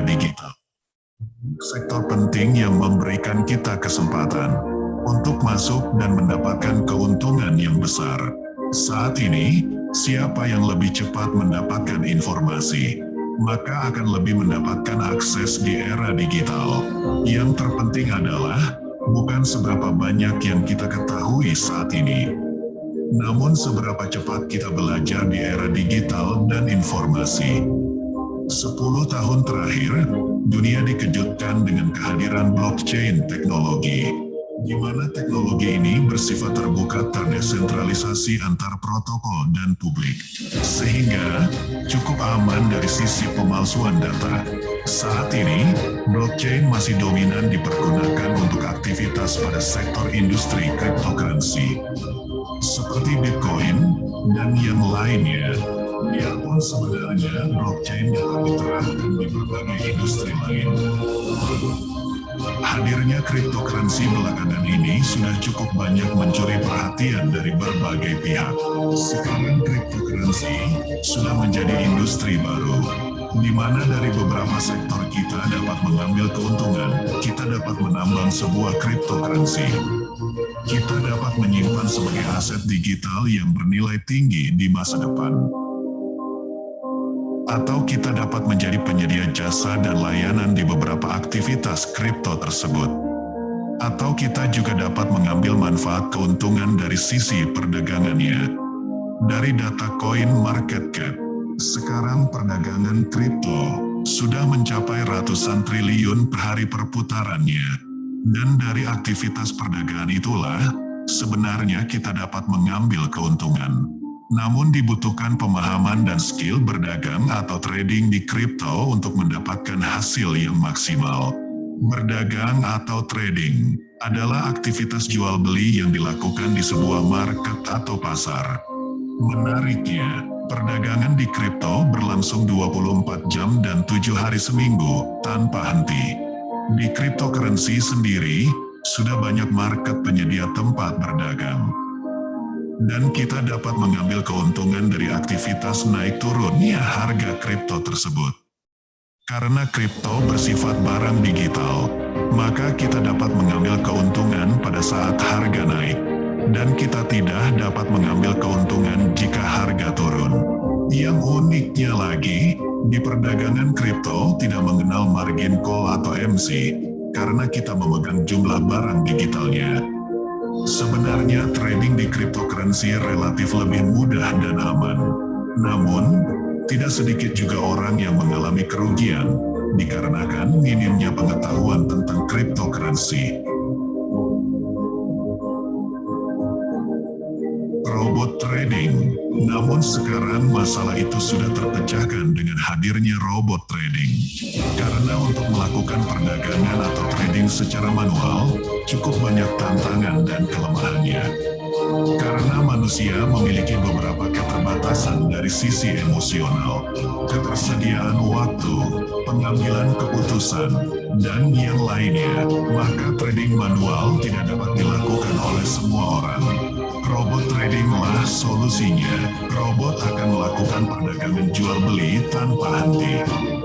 era digital. Sektor penting yang memberikan kita kesempatan untuk masuk dan mendapatkan keuntungan yang besar. Saat ini, siapa yang lebih cepat mendapatkan informasi, maka akan lebih mendapatkan akses di era digital. Yang terpenting adalah bukan seberapa banyak yang kita ketahui saat ini, namun seberapa cepat kita belajar di era digital dan informasi. 10 tahun terakhir, dunia dikejutkan dengan kehadiran blockchain teknologi, di mana teknologi ini bersifat terbuka, terdesentralisasi antar protokol dan publik, sehingga cukup aman dari sisi pemalsuan data. Saat ini, blockchain masih dominan dipergunakan untuk aktivitas pada sektor industri cryptocurrency, seperti Bitcoin dan yang lainnya. Biarpun sebenarnya blockchain dapat diterapkan di berbagai industri lain. Hadirnya cryptocurrency belakangan ini sudah cukup banyak mencuri perhatian dari berbagai pihak. Sekarang cryptocurrency sudah menjadi industri baru, di mana dari beberapa sektor kita dapat mengambil keuntungan. Kita dapat menambang sebuah cryptocurrency. Kita dapat menyimpan sebagai aset digital yang bernilai tinggi di masa depan. Atau kita dapat menjadi penyedia jasa dan layanan di beberapa aktivitas kripto tersebut. Atau kita juga dapat mengambil manfaat keuntungan dari sisi perdagangannya. Dari data CoinMarketCap, sekarang perdagangan kripto sudah mencapai ratusan triliun per hari perputarannya. Dan dari aktivitas perdagangan itulah, sebenarnya kita dapat mengambil keuntungan. Namun dibutuhkan pemahaman dan skill berdagang atau trading di kripto untuk mendapatkan hasil yang maksimal. Berdagang atau trading adalah aktivitas jual beli yang dilakukan di sebuah market atau pasar. Menariknya, perdagangan di kripto berlangsung 24 jam dan 7 hari seminggu tanpa henti. Di cryptocurrency sendiri, sudah banyak market penyedia tempat berdagang. Dan kita dapat mengambil keuntungan dari aktivitas naik turunnya harga kripto tersebut. Karena kripto bersifat barang digital, maka kita dapat mengambil keuntungan pada saat harga naik. Dan kita tidak dapat mengambil keuntungan jika harga turun. Yang uniknya lagi, di perdagangan kripto tidak mengenal margin call atau MC, karena kita memegang jumlah barang digitalnya. Sebenarnya trading di cryptocurrency relatif lebih mudah dan aman. Namun, tidak sedikit juga orang yang mengalami kerugian dikarenakan minimnya pengetahuan tentang cryptocurrency. Robot trading. Namun sekarang masalah itu sudah terpecahkan dengan hadirnya robot trading. Karena untuk melakukan perdagangan atau trading secara manual, cukup banyak tantangan dan kelemahannya. Karena manusia memiliki beberapa keterbatasan dari sisi emosional, ketersediaan waktu, pengambilan keputusan, dan yang lainnya, maka trading manual tidak dapat dilakukan oleh semua orang. Robot tradinglah solusinya. Robot akan melakukan perdagangan jual beli tanpa henti.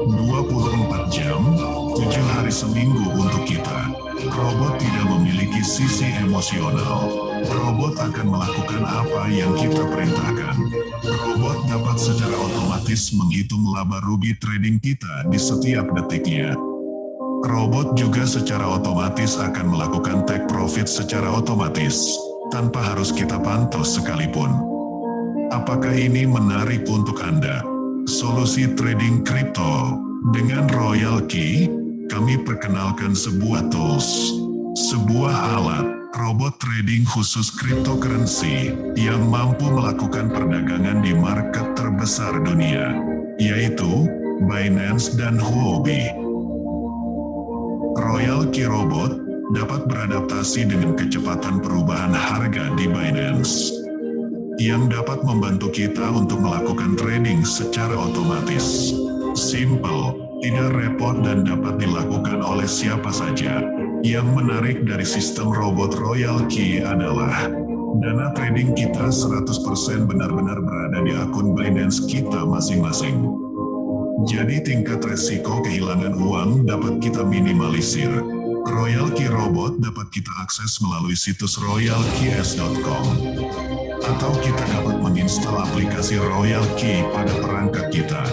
24 jam, 7 hari seminggu untuk kita. Robot tidak memiliki sisi emosional. Robot akan melakukan apa yang kita perintahkan. Robot dapat secara otomatis menghitung laba rugi trading kita di setiap detiknya. Robot juga secara otomatis akan melakukan take profit secara otomatis, tanpa harus kita pantau sekalipun. Apakah ini menarik untuk Anda? Solusi trading kripto. Dengan Royal Key, kami perkenalkan sebuah tools, sebuah alat, robot trading khusus cryptocurrency yang mampu melakukan perdagangan di market terbesar dunia, yaitu Binance dan Huobi. Royal Key Robot dapat beradaptasi dengan kecepatan perubahan harga di Binance, yang dapat membantu kita untuk melakukan trading secara otomatis. Simple, tidak repot dan dapat dilakukan oleh siapa saja. Yang menarik dari sistem robot Royal Key adalah dana trading kita 100% benar-benar berada di akun Binance kita masing-masing. Jadi tingkat resiko kehilangan uang dapat kita minimalisir. Royal Key Robot dapat kita akses melalui situs royalkeys.com. Atau kita dapat menginstal aplikasi Royal Key pada perangkat kita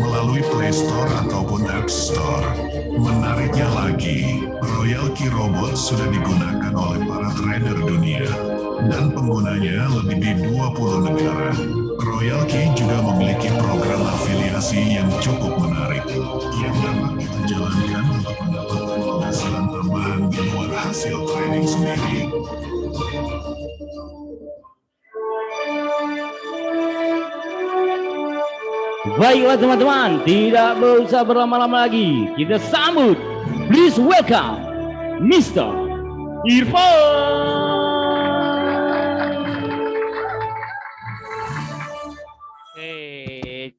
melalui Play Store ataupun App Store. Menariknya lagi, Royal Key Robot sudah digunakan oleh para trader dunia dan penggunanya lebih di 20 negara. Royal Key juga memiliki program afiliasi yang cukup menarik yang dapat kita jalankan untuk mendapatkan penghasilan tambahan di luar hasil trading sendiri. Baiklah teman-teman, tidak usah berlama-lama lagi. Kita sambut, please welcome Mr. Irfan.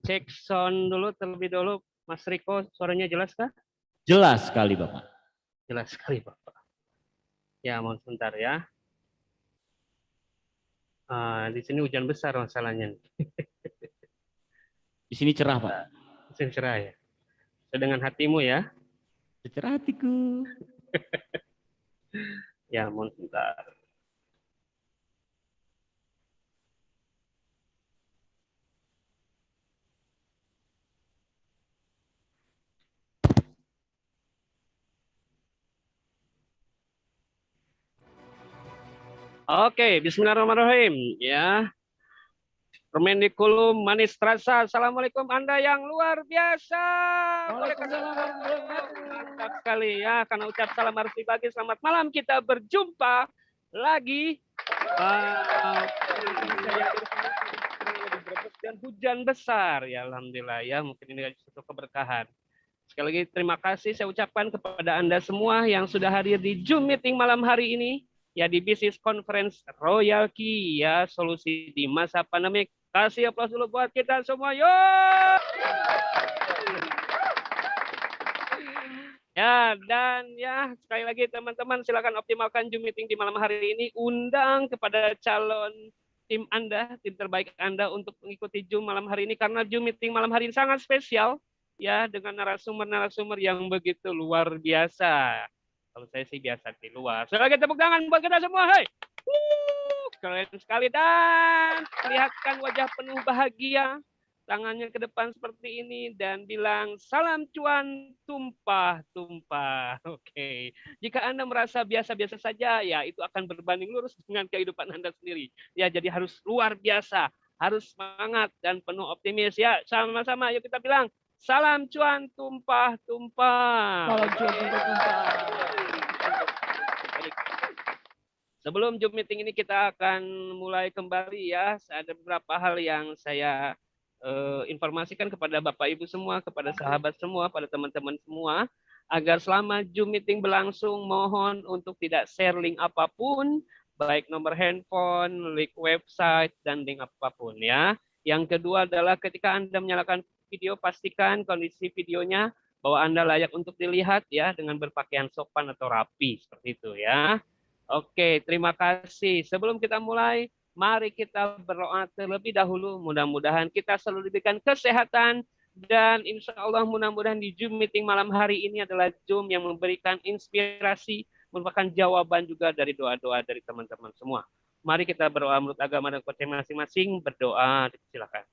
Cek sound dulu terlebih dahulu, Mas Riko, suaranya jelas kah? Jelas sekali Bapak. Jelas sekali Bapak. Ya, mohon sebentar ya. Di sini hujan besar masalahnya. Di sini cerah Pak. Di sini cerah ya. Dengan hatimu ya. Cerah hatiku. Ya, mohon sebentar. Oke, bismillahirrahmanirrahim. Ya. Permendikulum manis terasa. Assalamualaikum Anda yang luar biasa. Mantap sekali ya. Karena ucap salam harus dibagi. Selamat malam, kita berjumpa lagi. Dan hujan besar ya, alhamdulillah ya. Mungkin ini suatu keberkahan. Sekali lagi terima kasih saya ucapkan kepada Anda semua yang sudah hadir di Zoom meeting malam hari ini. Ya, di Business Conference Royal Key ya, solusi di masa pandemik. Kasih aplaus dulu buat kita semua, yuk! Ya, dan ya sekali lagi teman-teman silakan optimalkan Zoom meeting di malam hari ini. Undang kepada calon tim Anda, tim terbaik Anda untuk mengikuti Zoom malam hari ini karena Zoom meeting malam hari ini sangat spesial ya, dengan narasumber-narasumber yang begitu luar biasa. Kalau saya sih biasa di luar. Sekali lagi tepuk tangan buat kita semua. Hai. Keren sekali dan lihatkan wajah penuh bahagia. Tangannya ke depan seperti ini dan bilang salam cuan tumpah-tumpah. Oke. Jika Anda merasa biasa-biasa saja, ya itu akan berbanding lurus dengan kehidupan Anda sendiri. Ya, jadi harus luar biasa, harus semangat dan penuh optimis ya. Sama-sama yuk kita bilang salam cuan tumpah-tumpah. Salam cuan tumpah-tumpah. Sebelum Zoom meeting ini kita akan mulai kembali ya. Ada beberapa hal yang saya informasikan kepada Bapak Ibu semua, kepada sahabat semua, pada teman-teman semua, agar selama Zoom meeting berlangsung mohon untuk tidak share link apapun, baik nomor handphone, link website, dan link apapun ya. Yang kedua adalah ketika Anda menyalakan video, pastikan kondisi videonya bahwa Anda layak untuk dilihat ya, dengan berpakaian sopan atau rapi seperti itu ya. Oke, terima kasih. Sebelum kita mulai, mari kita berdoa terlebih dahulu. Mudah-mudahan kita selalu diberikan kesehatan dan insya Allah mudah-mudahan di Zoom meeting malam hari ini adalah Zoom yang memberikan inspirasi, merupakan jawaban juga dari doa-doa dari teman-teman semua. Mari kita berdoa menurut agama dan kepercayaan masing-masing. Berdoa, silakan.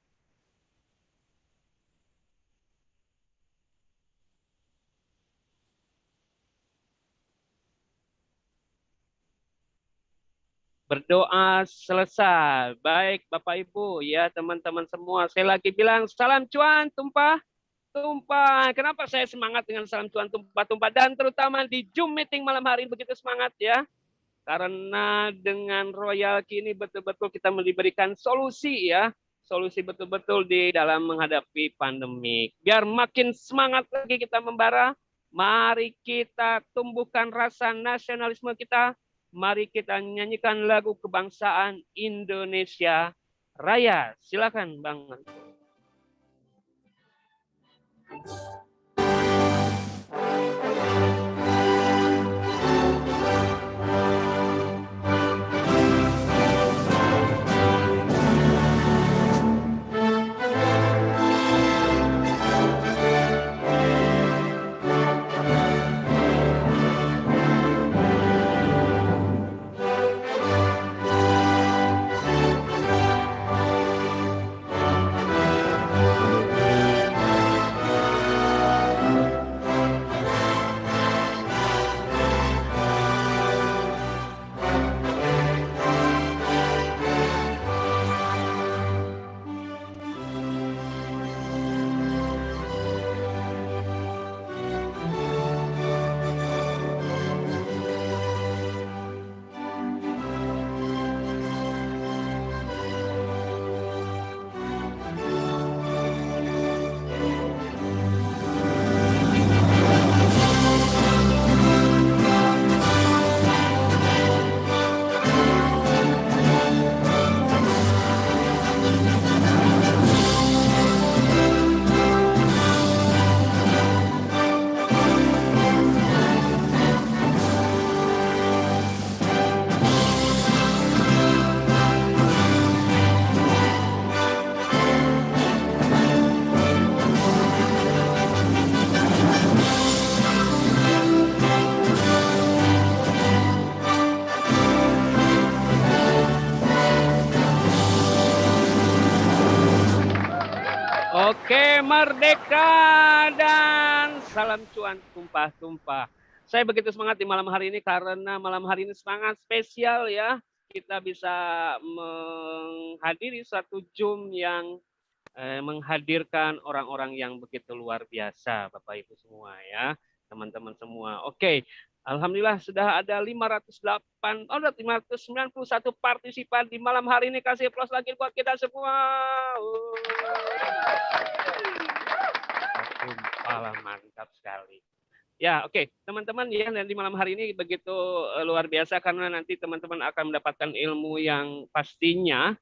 Berdoa selesai. Baik Bapak Ibu, ya teman-teman semua. Saya lagi bilang salam cuan tumpah-tumpah. Kenapa saya semangat dengan salam cuan tumpah-tumpah? Dan terutama di Zoom meeting malam hari ini begitu semangat ya. Karena dengan Royal Key ini betul-betul kita memberikan solusi ya. Solusi betul-betul di dalam menghadapi pandemik. Biar makin semangat lagi kita membara. Mari kita tumbuhkan rasa nasionalisme kita. Mari kita nyanyikan lagu kebangsaan Indonesia Raya. Silakan Bang. merdeka dan salam cuan tumpah-tumpah. Saya begitu semangat di malam hari ini karena malam hari ini sangat spesial ya. Kita bisa menghadiri satu Zoom yang menghadirkan orang-orang yang begitu luar biasa, Bapak Ibu semua ya, teman-teman semua. Oke, alhamdulillah sudah ada 591 partisipan di malam hari ini. Kasih aplaus lagi buat kita semua. Mantap sekali. Ya, oke, teman-teman ya, dan di malam hari ini begitu luar biasa karena nanti teman-teman akan mendapatkan ilmu yang pastinya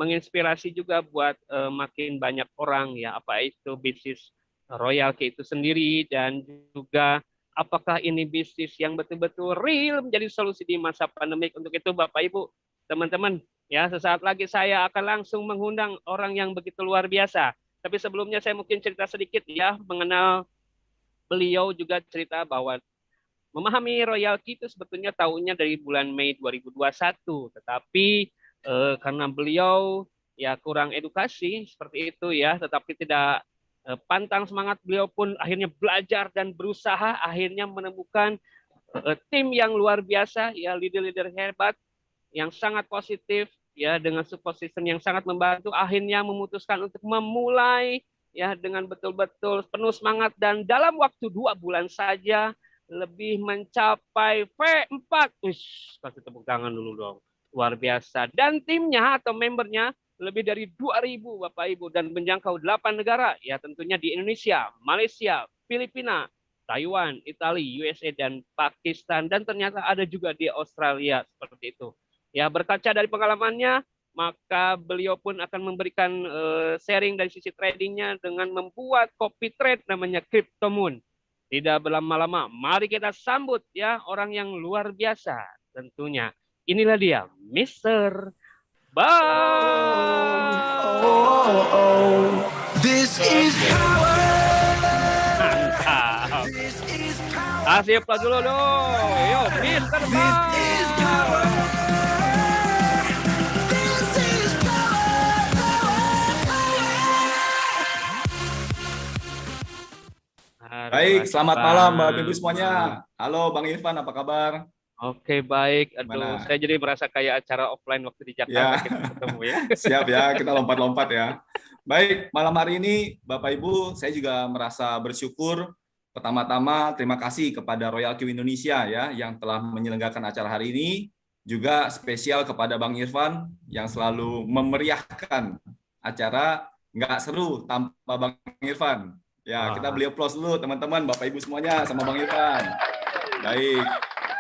menginspirasi juga buat makin banyak orang ya, apa itu bisnis royalty itu sendiri, dan juga apakah ini bisnis yang betul-betul real menjadi solusi di masa pandemik. Untuk itu Bapak Ibu, teman-teman ya, sesaat lagi saya akan langsung mengundang orang yang begitu luar biasa. Tapi sebelumnya saya mungkin cerita sedikit ya mengenal beliau, juga cerita bahwa memahami royalty itu sebetulnya tahunnya dari bulan Mei 2021, tetapi karena beliau ya kurang edukasi seperti itu ya, tetapi tidak pantang semangat, beliau pun akhirnya belajar dan berusaha, akhirnya menemukan tim yang luar biasa ya, leader-leader hebat yang sangat positif ya, dengan support system yang sangat membantu, akhirnya memutuskan untuk memulai ya dengan betul-betul penuh semangat, dan dalam waktu 2 bulan saja lebih mencapai V4. Kasih tepuk tangan dulu dong. Luar biasa. Dan timnya atau membernya lebih dari 2.000 Bapak Ibu, dan menjangkau 8 negara ya, tentunya di Indonesia, Malaysia, Filipina, Taiwan, Italia, USA, dan Pakistan, dan ternyata ada juga di Australia seperti itu. Ya, berkaca dari pengalamannya, maka beliau pun akan memberikan sharing dari sisi tradingnya dengan membuat copy trade namanya CryptoMoon. Tidak berlama-lama, mari kita sambut ya orang yang luar biasa tentunya. Inilah dia, Mr. Bang. This is power. Mantap. This is power. Kasih aplaus dulu dong. Yo, Mr. Bang. This is power. This is power. Baik, selamat malam Bapak Ibu semuanya. Halo Bang Irfan, apa kabar? Oke, baik. Aduh, Gimana? saya jadi merasa kayak acara offline waktu di Jakarta kita ketemu ya. Siap ya, kita lompat-lompat ya. Baik, malam hari ini Bapak Ibu, saya juga merasa bersyukur. Pertama-tama terima kasih kepada Royal Q Indonesia ya yang telah menyelenggarakan acara hari ini. Juga spesial kepada Bang Irfan yang selalu memeriahkan acara. Nggak seru tanpa Bang Irfan. Ya, kita beli aplaus dulu teman-teman, Bapak Ibu semuanya sama Bang Irfan. Baik.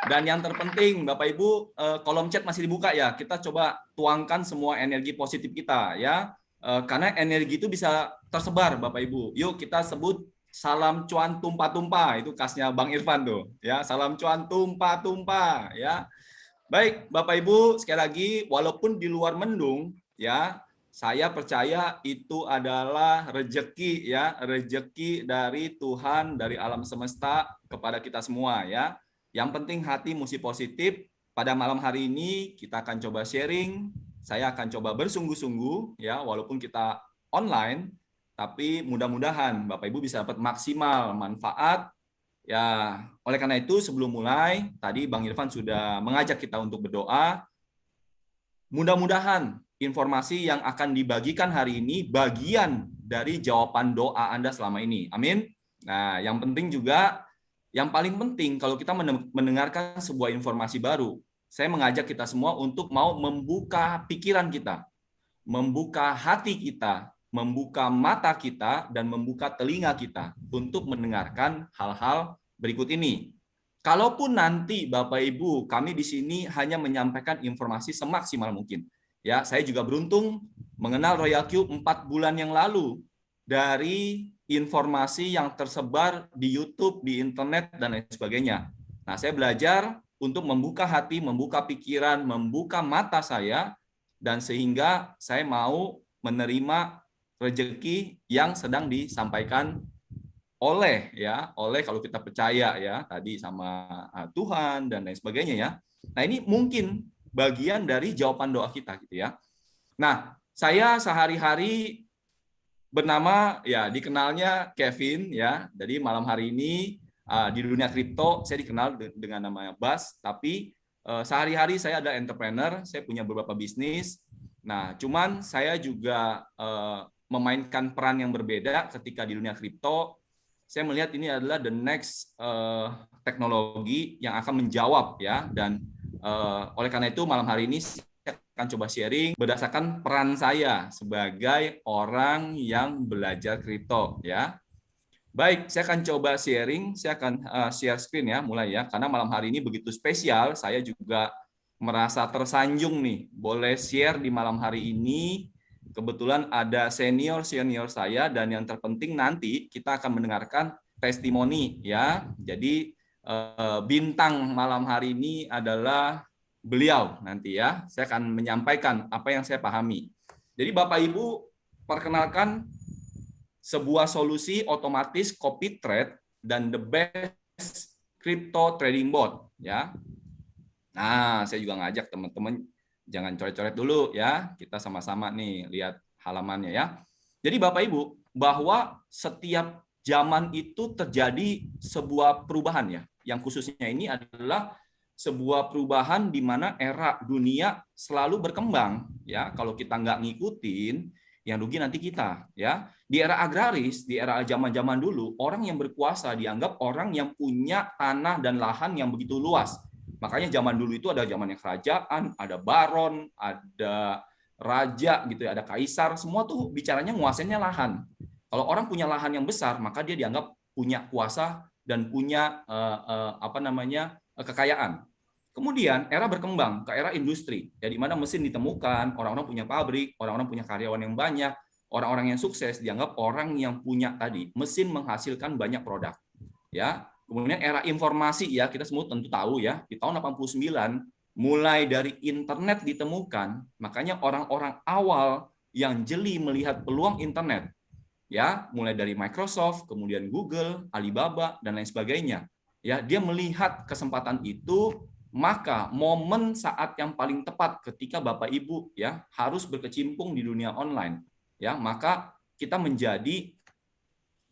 Dan yang terpenting, Bapak Ibu, kolom chat masih dibuka ya. Kita coba tuangkan semua energi positif kita ya. Karena energi itu bisa tersebar, Bapak Ibu. Yuk kita sebut salam cuan tumpah-tumpah. Itu khasnya Bang Irfan tuh. Ya, salam cuan tumpah-tumpah ya. Baik, Bapak Ibu, sekali lagi walaupun di luar mendung ya, saya percaya itu adalah rejeki ya, rejeki dari Tuhan, dari alam semesta kepada kita semua ya. Yang penting hati mesti positif. Pada malam hari ini kita akan coba sharing. Saya akan coba bersungguh-sungguh ya, walaupun kita online, tapi mudah-mudahan Bapak Ibu bisa dapat maksimal manfaat. Ya, oleh karena itu sebelum mulai, tadi Bang Irfan sudah mengajak kita untuk berdoa. Mudah-mudahan informasi yang akan dibagikan hari ini bagian dari jawaban doa Anda selama ini. Amin. Nah, yang penting juga, yang paling penting kalau kita mendengarkan sebuah informasi baru, saya mengajak kita semua untuk mau membuka pikiran kita, membuka hati kita, membuka mata kita, dan membuka telinga kita untuk mendengarkan hal-hal berikut ini. Kalaupun nanti Bapak Ibu, kami di sini hanya menyampaikan informasi semaksimal mungkin. Ya, saya juga beruntung mengenal Royal Q 4 bulan yang lalu dari informasi yang tersebar di YouTube, di internet, dan lain sebagainya. Nah, saya belajar untuk membuka hati, membuka pikiran, membuka mata saya, dan sehingga saya mau menerima rezeki yang sedang disampaikan oleh kalau kita percaya ya tadi sama Tuhan dan lain sebagainya ya. Nah, ini mungkin bagian dari jawaban doa kita gitu ya. Nah, saya sehari-hari bernama ya dikenalnya Kevin ya. Jadi malam hari ini di dunia kripto saya dikenal dengan nama Bas, tapi sehari-hari saya ada entrepreneur, saya punya beberapa bisnis. Nah, cuman saya juga memainkan peran yang berbeda ketika di dunia kripto. Saya melihat ini adalah the next teknologi yang akan menjawab ya, dan oleh karena itu malam hari ini saya akan coba sharing berdasarkan peran saya sebagai orang yang belajar kripto ya. Baik, saya akan coba sharing, saya akan share screen ya, mulai ya, karena malam hari ini begitu spesial, saya juga merasa tersanjung nih, boleh share di malam hari ini. Kebetulan ada senior saya, dan yang terpenting nanti kita akan mendengarkan testimoni ya. Jadi bintang malam hari ini adalah beliau nanti ya. Saya akan menyampaikan apa yang saya pahami. Jadi Bapak Ibu, perkenalkan sebuah solusi otomatis copy trade dan the best crypto trading bot ya. Nah, saya juga ngajak teman-teman jangan coret-coret dulu ya. Kita sama-sama nih lihat halamannya ya. Jadi Bapak Ibu, bahwa setiap zaman itu terjadi sebuah perubahan ya. Yang khususnya ini adalah sebuah perubahan di mana era dunia selalu berkembang ya. Kalau kita nggak ngikutin, yang rugi nanti kita ya. Di era agraris, di era zaman-zaman dulu, orang yang berkuasa dianggap orang yang punya tanah dan lahan yang begitu luas. Makanya zaman dulu itu ada zamannya kerajaan, ada baron, ada raja gitu ya, ada kaisar, semua tuh bicaranya nguasainnya lahan. Kalau orang punya lahan yang besar, maka dia dianggap punya kuasa dan punya kekayaan. Kemudian era berkembang ke era industri, ya di mana mesin ditemukan, orang-orang punya pabrik, orang-orang punya karyawan yang banyak, orang-orang yang sukses dianggap orang yang punya tadi mesin menghasilkan banyak produk. Ya, kemudian era informasi ya, kita semua tentu tahu ya, di tahun 89 mulai dari internet ditemukan, makanya orang-orang awal yang jeli melihat peluang internet ya, mulai dari Microsoft, kemudian Google, Alibaba dan lain sebagainya. Ya, dia melihat kesempatan itu. Maka momen saat yang paling tepat ketika Bapak Ibu ya harus berkecimpung di dunia online ya, maka kita menjadi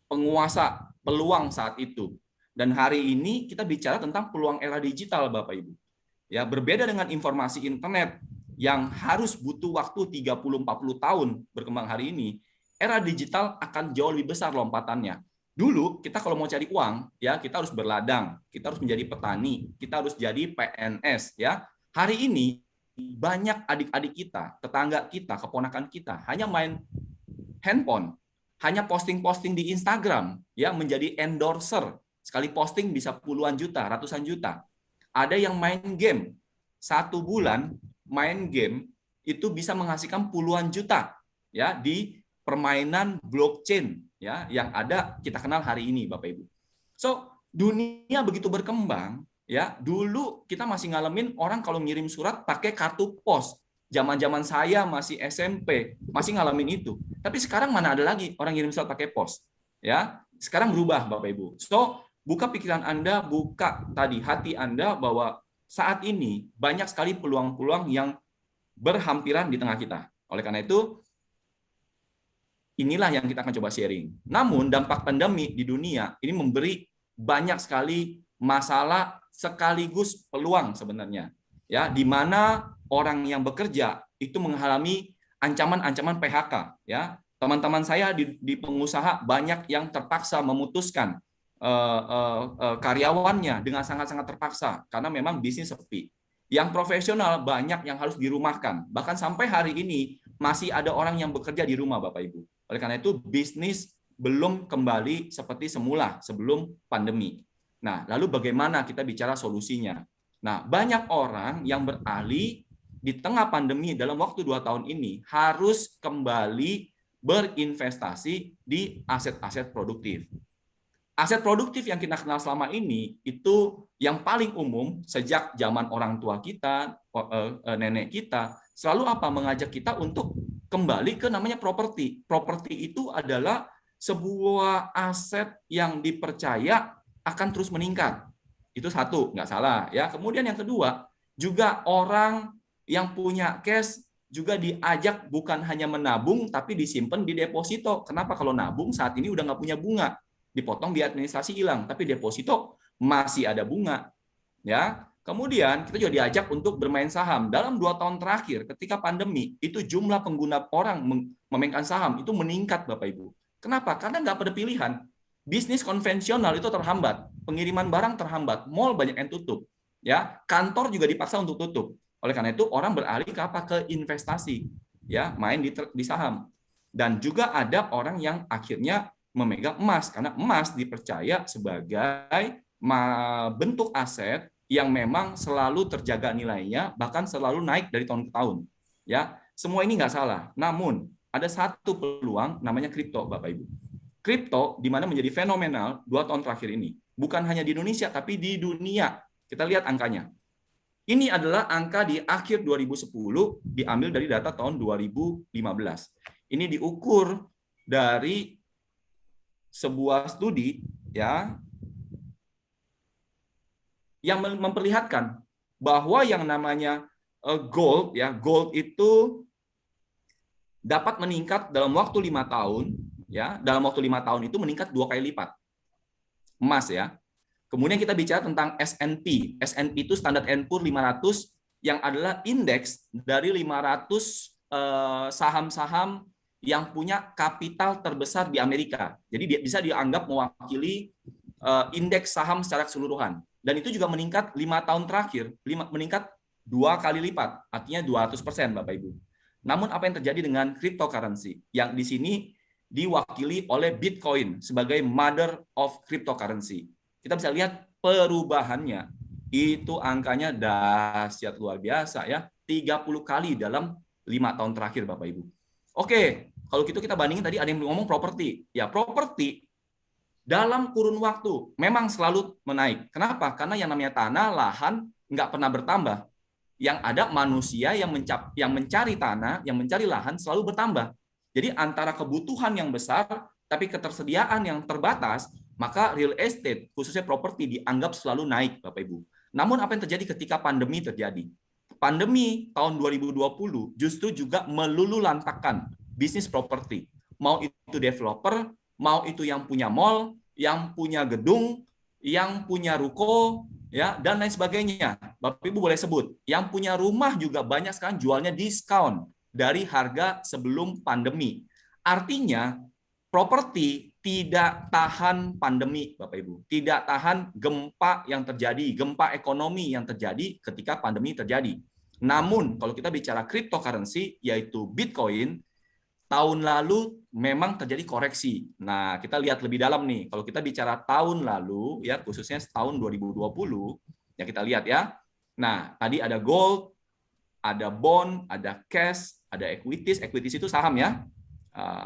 penguasa peluang saat itu. Dan hari ini kita bicara tentang peluang era digital Bapak Ibu. Ya, berbeda dengan informasi internet yang harus butuh waktu 30-40 tahun berkembang hari ini, era digital akan jauh lebih besar lompatannya. Dulu kita kalau mau cari uang ya kita harus berladang, kita harus menjadi petani, kita harus jadi PNS ya. Hari ini banyak adik-adik kita, tetangga kita, keponakan kita hanya main handphone, hanya posting-posting di Instagram ya, menjadi endorser. Sekali posting bisa puluhan juta, ratusan juta. Ada yang main game. 1 bulan main game itu bisa menghasilkan puluhan juta ya di permainan blockchain ya yang ada kita kenal hari ini Bapak Ibu. So, dunia begitu berkembang ya. Dulu kita masih ngalamin orang kalau ngirim surat pakai kartu pos. Zaman-zaman saya masih SMP, masih ngalamin itu. Tapi sekarang mana ada lagi orang ngirim surat pakai pos. Ya, sekarang berubah Bapak Ibu. So, buka pikiran Anda, buka tadi hati Anda bahwa saat ini banyak sekali peluang-peluang yang berhampiran di tengah kita. Oleh karena itu, inilah yang kita akan coba sharing. Namun dampak pandemi di dunia ini memberi banyak sekali masalah sekaligus peluang sebenarnya. Ya, di mana orang yang bekerja itu mengalami ancaman-ancaman PHK. Ya, teman-teman saya di pengusaha banyak yang terpaksa memutuskan karyawannya dengan sangat-sangat terpaksa karena memang bisnis sepi. Yang profesional banyak yang harus dirumahkan. Bahkan sampai hari ini masih ada orang yang bekerja di rumah Bapak Ibu. Oleh karena itu, bisnis belum kembali seperti semula sebelum pandemi. Nah, lalu bagaimana kita bicara solusinya? Nah, banyak orang yang beralih di tengah pandemi dalam waktu 2 tahun ini harus kembali berinvestasi di aset-aset produktif. Aset produktif yang kita kenal selama ini itu yang paling umum sejak zaman orang tua kita, nenek kita, selalu apa? Mengajak kita untuk kembali ke namanya properti. Properti itu adalah sebuah aset yang dipercaya akan terus meningkat. Itu satu, nggak salah ya. Kemudian yang kedua, juga orang yang punya cash juga diajak bukan hanya menabung, tapi disimpan di deposito. Kenapa? Kalau nabung saat ini udah nggak punya bunga, dipotong biaya administrasi hilang, tapi deposito masih ada bunga. Ya, kemudian kita juga diajak untuk bermain saham. Dalam 2 tahun terakhir, ketika pandemi, itu jumlah pengguna orang memainkan saham itu meningkat, Bapak Ibu. Kenapa? Karena nggak ada pilihan. Bisnis konvensional itu terhambat, pengiriman barang terhambat, mall banyak yang tutup, ya, kantor juga dipaksa untuk tutup. Oleh karena itu orang beralih ke apa? Ke investasi, ya, main di saham. Dan juga ada orang yang akhirnya memegang emas karena emas dipercaya sebagai bentuk aset yang memang selalu terjaga nilainya, bahkan selalu naik dari tahun ke tahun. Ya, semua ini nggak salah. Namun ada satu peluang namanya kripto, Bapak Ibu. Kripto di mana menjadi fenomenal 2 tahun terakhir ini. Bukan hanya di Indonesia, tapi di dunia. Kita lihat angkanya. Ini adalah angka di akhir 2010, diambil dari data tahun 2015. Ini diukur dari sebuah studi, ya, yang memperlihatkan bahwa yang namanya gold, ya, gold itu dapat meningkat dalam waktu 5 tahun, ya, dalam waktu 5 tahun itu meningkat 2 kali lipat. Emas, ya. Kemudian kita bicara tentang S&P. S&P itu Standard & Poor's 500 yang adalah indeks dari 500 saham-saham yang punya kapital terbesar di Amerika. Jadi dia bisa dianggap mewakili indeks saham secara keseluruhan. Dan itu juga meningkat 5 tahun terakhir, meningkat 2 kali lipat, artinya 200%, Bapak Ibu. Namun apa yang terjadi dengan cryptocurrency? Yang di sini diwakili oleh Bitcoin sebagai mother of cryptocurrency. Kita bisa lihat perubahannya. Itu angkanya dahsyat luar biasa, ya. 30 kali dalam 5 tahun terakhir, Bapak Ibu. Oke, kalau gitu kita bandingin tadi ada yang ngomong properti. Ya, properti dalam kurun waktu memang selalu menaik. Kenapa? Karena yang namanya tanah, lahan nggak pernah bertambah. Yang ada manusia yang mencari tanah, yang mencari lahan selalu bertambah. Jadi antara kebutuhan yang besar tapi ketersediaan yang terbatas, maka real estate, khususnya properti, dianggap selalu naik, Bapak Ibu. Namun apa yang terjadi ketika pandemi terjadi? Pandemi tahun 2020 justru juga melululantakkan bisnis properti. Mau itu developer, mau itu yang punya mall, yang punya gedung, yang punya ruko, ya, dan lain sebagainya. Bapak Ibu boleh sebut. Yang punya rumah juga banyak sekarang jualnya diskon dari harga sebelum pandemi. Artinya properti tidak tahan pandemi, Bapak Ibu. Tidak tahan gempa yang terjadi, gempa ekonomi yang terjadi ketika pandemi terjadi. Namun, kalau kita bicara cryptocurrency, yaitu Bitcoin, tahun lalu memang terjadi koreksi. Nah, kita lihat lebih dalam nih. Kalau kita bicara tahun lalu, ya, khususnya tahun 2020, ya kita lihat ya. Nah, tadi ada gold, ada bond, ada cash, ada equities. Equities itu saham ya.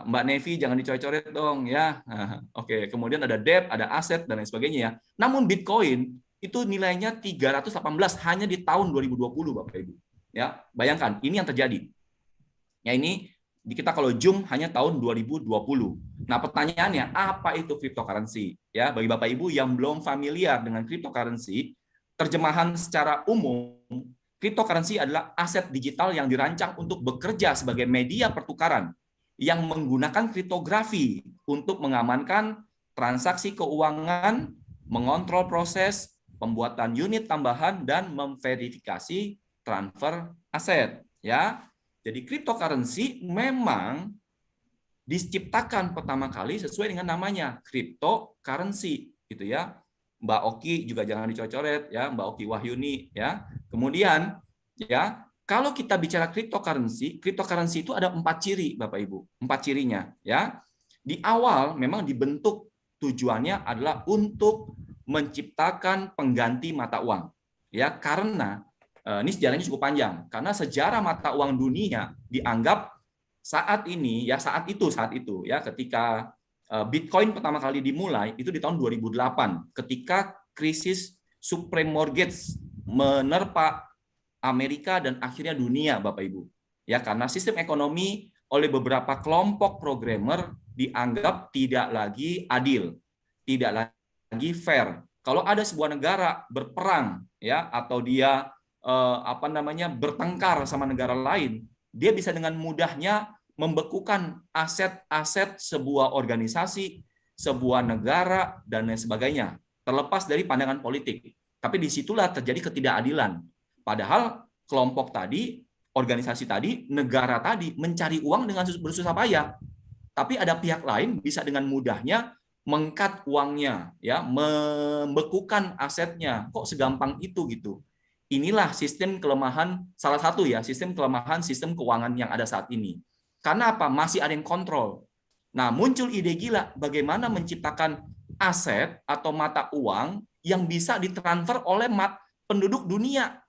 Mbak Nevi jangan dicoret-coret dong ya. Oke, kemudian ada debt, ada aset dan lain sebagainya ya. Namun Bitcoin itu nilainya 318 hanya di tahun 2020, Bapak Ibu. Ya, bayangkan ini yang terjadi. Ya, ini kita kalau zoom hanya tahun 2020. Nah, pertanyaannya apa itu cryptocurrency? Ya, bagi Bapak Ibu yang belum familiar dengan cryptocurrency, terjemahan secara umum, cryptocurrency adalah aset digital yang dirancang untuk bekerja sebagai media pertukaran yang menggunakan kriptografi untuk mengamankan transaksi keuangan, mengontrol proses pembuatan unit tambahan dan memverifikasi transfer aset, ya. Jadi cryptocurrency memang diciptakan pertama kali sesuai dengan namanya, cryptocurrency, gitu ya. Mbak Oki juga jangan dicoret-coret ya, Mbak Oki Wahyuni ya. Kemudian ya, kalau kita bicara cryptocurrency itu ada 4 ciri, Bapak Ibu. 4 cirinya ya. Di awal memang dibentuk tujuannya adalah untuk menciptakan pengganti mata uang. Ya, karena ini sejarahnya cukup panjang. Karena sejarah mata uang dunia dianggap saat ini ya, saat itu ya, ketika Bitcoin pertama kali dimulai itu di tahun 2008 ketika krisis subprime mortgage menerpa Amerika dan akhirnya dunia, Bapak Ibu. Ya, karena sistem ekonomi oleh beberapa kelompok programmer dianggap tidak lagi adil, tidak lagi fair. Kalau ada sebuah negara berperang ya, atau dia bertengkar sama negara lain, dia bisa dengan mudahnya membekukan aset-aset sebuah organisasi, sebuah negara, dan lain sebagainya, terlepas dari pandangan politik. Tapi disitulah terjadi ketidakadilan. Padahal kelompok tadi, organisasi tadi, negara tadi mencari uang dengan bersusah payah. Tapi ada pihak lain bisa dengan mudahnya mengkat uangnya, ya, membekukan asetnya. Kok segampang itu gitu? Inilah sistem kelemahan, salah satu ya, sistem kelemahan sistem keuangan yang ada saat ini. Karena apa? Masih ada yang kontrol. Nah, muncul ide gila bagaimana menciptakan aset atau mata uang yang bisa ditransfer oleh penduduk dunia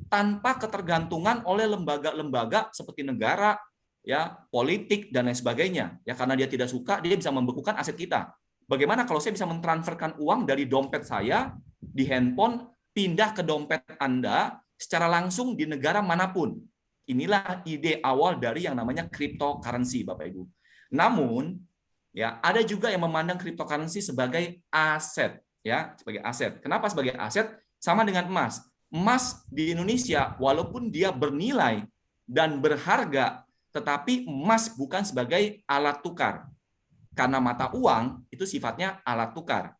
tanpa ketergantungan oleh lembaga-lembaga seperti negara, ya, politik dan lain sebagainya. Ya, karena dia tidak suka, dia bisa membekukan aset kita. Bagaimana kalau saya bisa mentransferkan uang dari dompet saya di handphone pindah ke dompet Anda secara langsung di negara manapun? Inilah ide awal dari yang namanya cryptocurrency, Bapak Ibu. Namun, ya, ada juga yang memandang cryptocurrency sebagai aset, ya, sebagai aset. Kenapa sebagai aset? Sama dengan emas. Emas di Indonesia walaupun dia bernilai dan berharga, tetapi emas bukan sebagai alat tukar. Karena mata uang itu sifatnya alat tukar.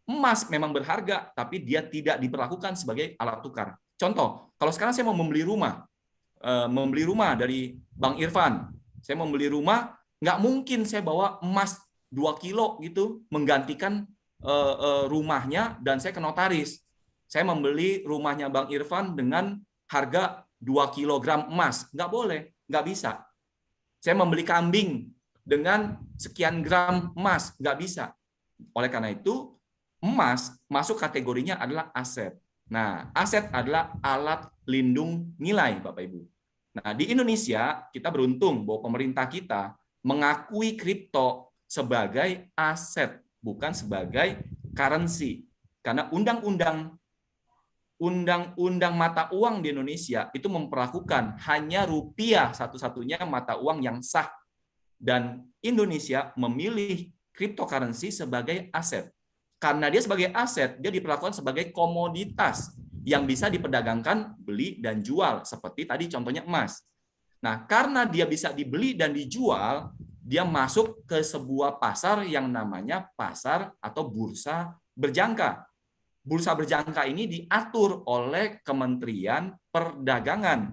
Emas memang berharga, tapi dia tidak diperlakukan sebagai alat tukar. Contoh, kalau sekarang saya mau membeli rumah dari Bang Irfan, saya mau membeli rumah, nggak mungkin saya bawa emas 2 kilo gitu menggantikan rumahnya dan saya ke notaris. Saya membeli rumahnya Bang Irfan dengan harga 2 kilogram emas. Nggak boleh, nggak bisa. Saya membeli kambing dengan sekian gram emas, nggak bisa. Oleh karena itu, emas masuk kategorinya adalah aset. Nah, aset adalah alat lindung nilai, Bapak Ibu. Nah, di Indonesia, kita beruntung bahwa pemerintah kita mengakui kripto sebagai aset, bukan sebagai currency. Karena undang-undang mata uang di Indonesia itu memperlakukan hanya rupiah satu-satunya mata uang yang sah. Dan Indonesia memilih cryptocurrency sebagai aset. Karena dia sebagai aset, dia diperlakukan sebagai komoditas yang bisa diperdagangkan, beli dan jual. Seperti tadi contohnya emas. Nah, karena dia bisa dibeli dan dijual, dia masuk ke sebuah pasar yang namanya pasar atau bursa berjangka. Bursa berjangka ini diatur oleh Kementerian Perdagangan.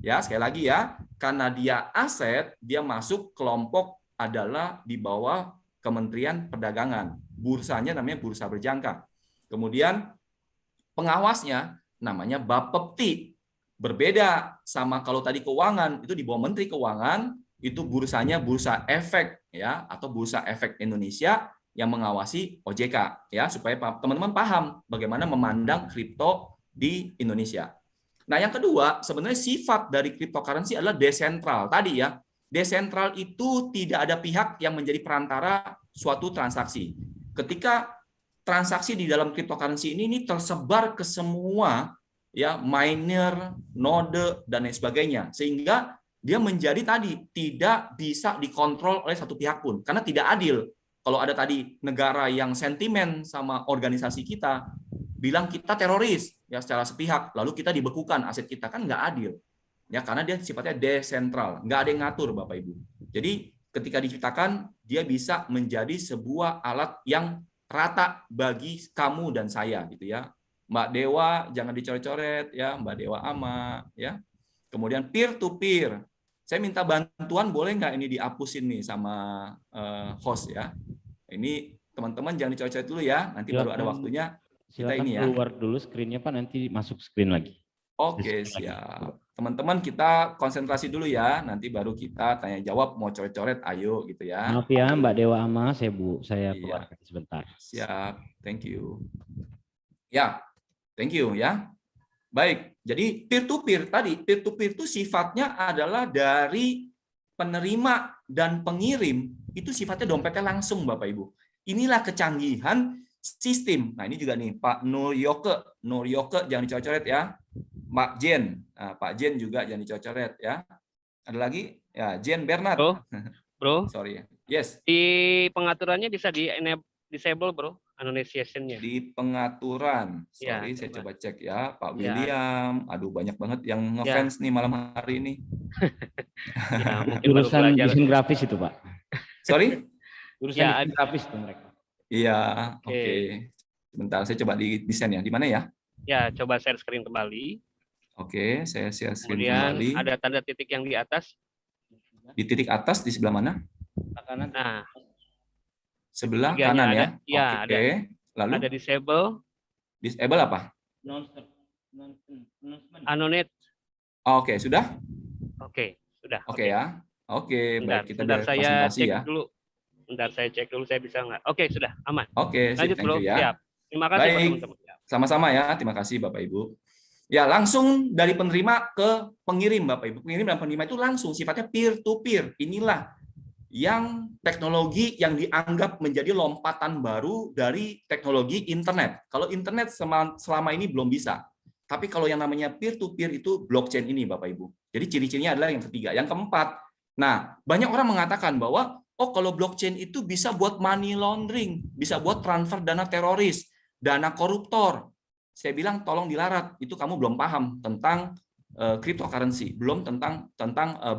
Ya, sekali lagi ya, karena dia aset, dia masuk kelompok adalah di bawah Kementerian Perdagangan. Bursanya namanya bursa berjangka. Kemudian pengawasnya namanya Bapepti. Berbeda sama kalau tadi keuangan, itu di bawah Menteri Keuangan, itu bursanya Bursa Efek ya, atau Bursa Efek Indonesia yang mengawasi OJK ya, supaya teman-teman paham bagaimana memandang kripto di Indonesia. Nah, yang kedua, sebenarnya sifat dari cryptocurrency adalah desentral. Tadi ya, desentral itu tidak ada pihak yang menjadi perantara suatu transaksi. Ketika transaksi di dalam cryptocurrency ini tersebar ke semua ya, miner, node dan lain sebagainya, sehingga dia menjadi tadi tidak bisa dikontrol oleh satu pihak pun, karena tidak adil. Kalau ada tadi negara yang sentimen sama organisasi kita, bilang kita teroris ya secara sepihak, lalu kita dibekukan aset kita, kan nggak adil ya, karena dia sifatnya desentral, nggak ada yang ngatur, Bapak Ibu. Jadi ketika diciptakan, dia bisa menjadi sebuah alat yang rata bagi kamu dan saya gitu ya. Mbak Dewa jangan dicoret-coret ya, Mbak Dewa Ama ya. Kemudian peer to peer, saya minta bantuan, boleh nggak ini dihapusin nih sama host ya. Ini teman-teman jangan dicoret-coret dulu ya, nanti baru ada waktunya. Kita Silakan ini ya. keluar dulu screen-nya Pak, nanti masuk screen lagi. Oke, siap. Teman-teman kita konsentrasi dulu ya, nanti baru kita tanya jawab, mau coret-coret ayo gitu ya. Maaf ya Mbak Dewa Ama, saya Iya. keluar sebentar. Siap, thank you. Ya, thank you ya. Baik, jadi peer-to-peer tadi, peer-to-peer itu sifatnya adalah dari penerima dan pengirim, itu sifatnya dompetnya langsung, Bapak Ibu. Inilah kecanggihan sistem. Nah, ini juga nih Pak Nur Yoke jangan dicoret-coret ya. Pak Jen, nah, Pak Jen juga jangan dicoret-coret ya. Ada lagi? Ya, Jen Bernard. Bro, Sorry. Yes. di pengaturannya bisa disable, Bro. anonymization-nya. Di pengaturan. Ya, Sorry, saya coba. coba cek ya, Pak Ya. William. Aduh, banyak banget yang ngefans nih malam hari ini. Ya, mungkin baru Jurusan belajar. desain grafis itu, Pak. Sorry? Jurusan Ya, desain grafis itu mereka. Iya, Oke. oke. Sebentar, saya coba di desain ya. Di mana ya? Ya, coba share screen kembali. Oke, saya share screen Kemudian kembali. ada tanda titik yang di atas. Di titik atas di sebelah mana? Kanan. Nah, Sebelah Tiganya kanan ada. ya. Ya, Oke. Lalu ada disable, disable apa? annotate. Oke, sudah? Oke, sudah. Oke ya. Oke, Bentar, baik, kita bentar biar saya presentasi cek ya. dulu. Bentar saya cek dulu saya bisa nggak. Oke, sudah aman. Oke, sip, Lanjut thank bro, you ya. siap. Terima kasih Pak Baik. teman-teman. Sama-sama ya, terima kasih Bapak Ibu. Ya, langsung dari penerima ke pengirim Bapak Ibu. Pengirim dan penerima itu langsung sifatnya peer to peer. Inilah yang teknologi yang dianggap menjadi lompatan baru dari teknologi internet. Kalau internet selama ini belum bisa. Tapi kalau yang namanya peer to peer itu blockchain ini Bapak Ibu. Jadi ciri-cirinya adalah yang ketiga. Yang keempat, nah banyak orang mengatakan bahwa oh kalau blockchain itu bisa buat money laundering, bisa buat transfer dana teroris, dana koruptor. Saya bilang tolong dilarat, itu kamu belum paham tentang cryptocurrency, belum tentang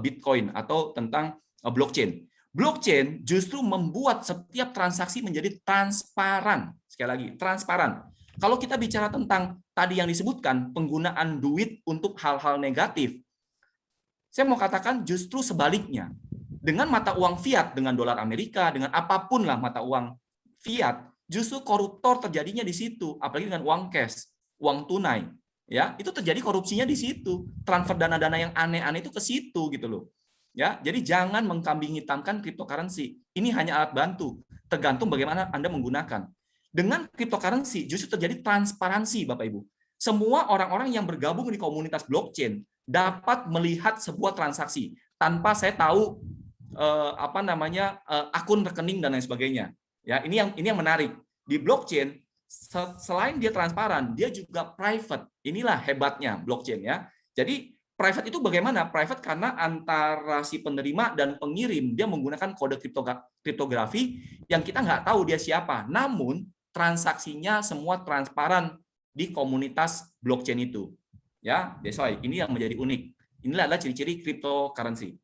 Bitcoin atau tentang blockchain. Blockchain justru membuat setiap transaksi menjadi transparan. Sekali lagi, transparan. Kalau kita bicara tentang tadi yang disebutkan penggunaan duit untuk hal-hal negatif, saya mau katakan justru sebaliknya. Dengan mata uang fiat, dengan dolar Amerika, dengan apapun lah mata uang fiat, justru koruptor terjadinya di situ, apalagi dengan uang cash, uang tunai. Ya, itu terjadi korupsinya di situ. Transfer dana-dana yang aneh-aneh itu ke situ gitu loh. Ya, jadi jangan mengkambing hitamkan cryptocurrency. Ini hanya alat bantu, tergantung bagaimana Anda menggunakan. Dengan cryptocurrency justru terjadi transparansi Bapak Ibu. Semua orang-orang yang bergabung di komunitas blockchain dapat melihat sebuah transaksi tanpa saya tahu akun rekening dan lain sebagainya. Ya, ini yang menarik. Di blockchain selain dia transparan, dia juga private. Inilah hebatnya blockchain ya. Jadi private itu bagaimana? Private karena antara si penerima dan pengirim dia menggunakan kode kriptografi yang kita nggak tahu dia siapa. Namun transaksinya semua transparan di komunitas blockchain itu. Ya, that's why ini yang menjadi unik. Inilah adalah ciri-ciri cryptocurrency.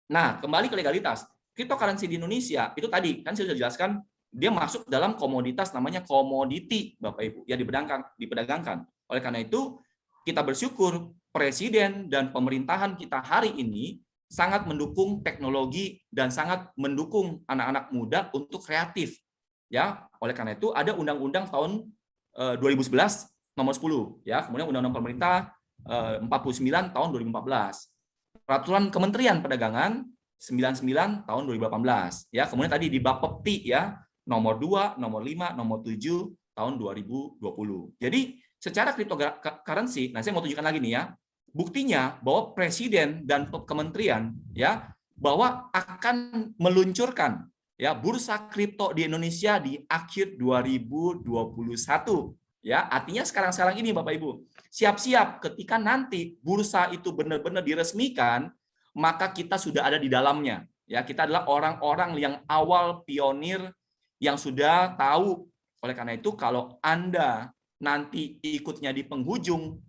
Nah, kembali ke legalitas. Cryptocurrency di Indonesia itu tadi kan saya sudah jelaskan dia masuk dalam komoditas namanya komoditi Bapak Ibu yang diperdagangkan. Oleh karena itu kita bersyukur Presiden dan pemerintahan kita hari ini sangat mendukung teknologi dan sangat mendukung anak-anak muda untuk kreatif. Ya, oleh karena itu ada Undang-Undang tahun 2011 nomor 10 ya, kemudian Undang-Undang Pemerintah 49 tahun 2014. Peraturan Kementerian Perdagangan 99 tahun 2018 ya, kemudian tadi di Bapepti ya nomor 2, nomor 5, nomor 7 tahun 2020. Jadi secara cryptocurrency, nah saya mau tunjukkan lagi nih ya, buktinya bahwa Presiden dan Kementerian ya bahwa akan meluncurkan ya bursa kripto di Indonesia di akhir 2021 ya, artinya sekarang ini Bapak Ibu siap-siap ketika nanti bursa itu benar-benar diresmikan, maka kita sudah ada di dalamnya ya, kita adalah orang-orang yang awal pionir yang sudah tahu. Oleh karena itu kalau Anda nanti ikutnya di penghujung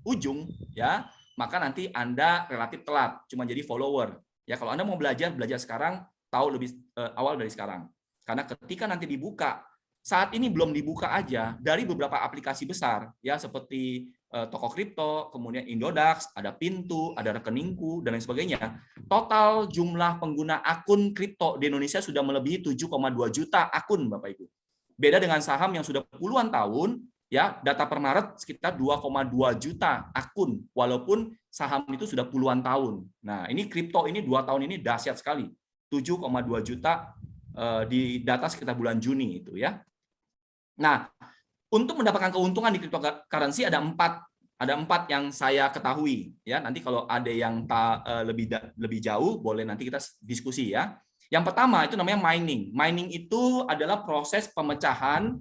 ya, maka nanti Anda relatif telat, cuma jadi follower. Ya, kalau Anda mau belajar sekarang, tahu lebih awal dari sekarang. Karena ketika nanti dibuka, saat ini belum dibuka aja dari beberapa aplikasi besar ya seperti Toko Kripto, kemudian Indodax, ada Pintu, ada Rekeningku dan lain sebagainya. Total jumlah pengguna akun kripto di Indonesia sudah melebihi 7,2 juta akun Bapak Ibu. Beda dengan saham yang sudah puluhan tahun ya, data per Maret sekitar 2,2 juta akun walaupun saham itu sudah puluhan tahun. Nah, ini kripto ini 2 tahun ini dahsyat sekali. 7,2 juta di data sekitar bulan Juni itu ya. Nah, untuk mendapatkan keuntungan di cryptocurrency ada empat yang saya ketahui ya. Nanti kalau ada yang lebih jauh boleh nanti kita diskusi ya. Yang pertama itu namanya mining. Mining itu adalah proses pemecahan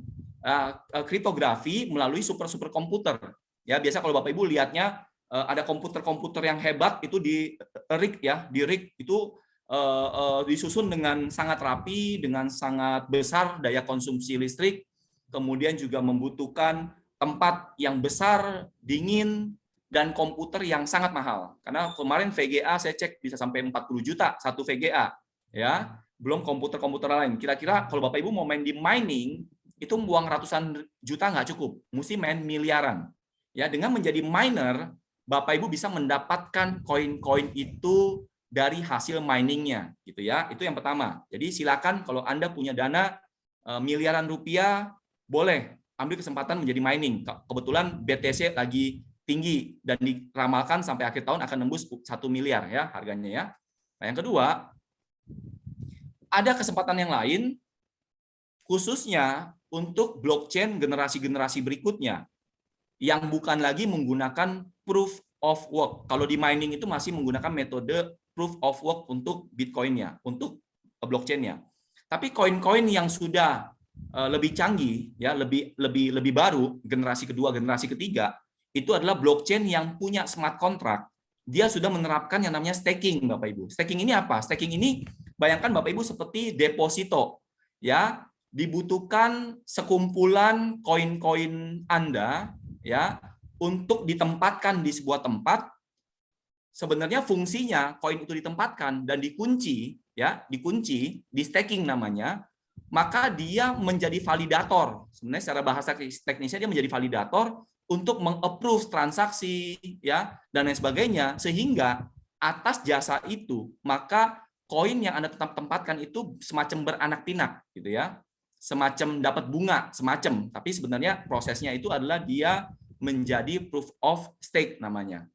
kriptografi melalui super komputer. Ya, biasa kalau Bapak Ibu lihatnya ada komputer yang hebat itu di rig ya, di rig itu disusun dengan sangat rapi, dengan sangat besar daya konsumsi listrik. kemudian juga membutuhkan tempat yang besar, dingin, dan komputer yang sangat mahal. Karena kemarin VGA saya cek bisa sampai 40 juta satu VGA, ya. Belum komputer-komputer lain. Kira-kira kalau Bapak Ibu mau main di mining, itu uang ratusan juta nggak cukup, mesti main miliaran. Ya, dengan menjadi miner, Bapak Ibu bisa mendapatkan koin-koin itu dari hasil miningnya, gitu ya. Itu yang pertama. Jadi silakan kalau Anda punya dana miliaran rupiah, boleh ambil kesempatan menjadi mining. Kebetulan BTC lagi tinggi dan diramalkan sampai akhir tahun akan nembus 1 miliar ya harganya ya. Nah, yang kedua, ada kesempatan yang lain khususnya untuk blockchain generasi-generasi berikutnya yang bukan lagi menggunakan proof of work. Kalau di mining itu masih menggunakan metode proof of work untuk Bitcoin-nya, untuk blockchain-nya. Tapi koin-koin yang sudah lebih canggih, ya lebih baru, generasi kedua, generasi ketiga, itu adalah blockchain yang punya smart contract. Dia sudah menerapkan yang namanya staking, Bapak Ibu. Staking ini apa? Staking ini bayangkan Bapak Ibu seperti deposito, ya. Dibutuhkan sekumpulan koin-koin Anda, ya, untuk ditempatkan di sebuah tempat. Sebenarnya fungsinya koin itu ditempatkan dan dikunci, ya, dikunci, di staking namanya, maka dia menjadi validator. Sebenarnya secara bahasa teknisnya dia menjadi validator untuk meng-approve transaksi, ya, dan lain sebagainya, sehingga atas jasa itu maka koin yang Anda tetap tempatkan itu semacam beranak pinak, gitu ya, semacam dapat bunga, semacam. Tapi sebenarnya prosesnya itu adalah dia menjadi proof of stake namanya,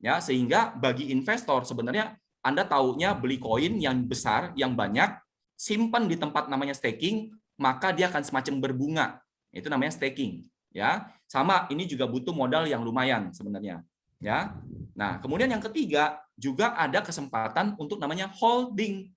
ya, sehingga bagi investor sebenarnya Anda taunya beli koin yang besar, yang banyak, simpan di tempat namanya staking, maka dia akan semacam berbunga. Itu namanya staking, ya. Sama, ini juga butuh modal yang lumayan sebenarnya, ya. Nah, kemudian yang ketiga juga ada kesempatan untuk namanya holding.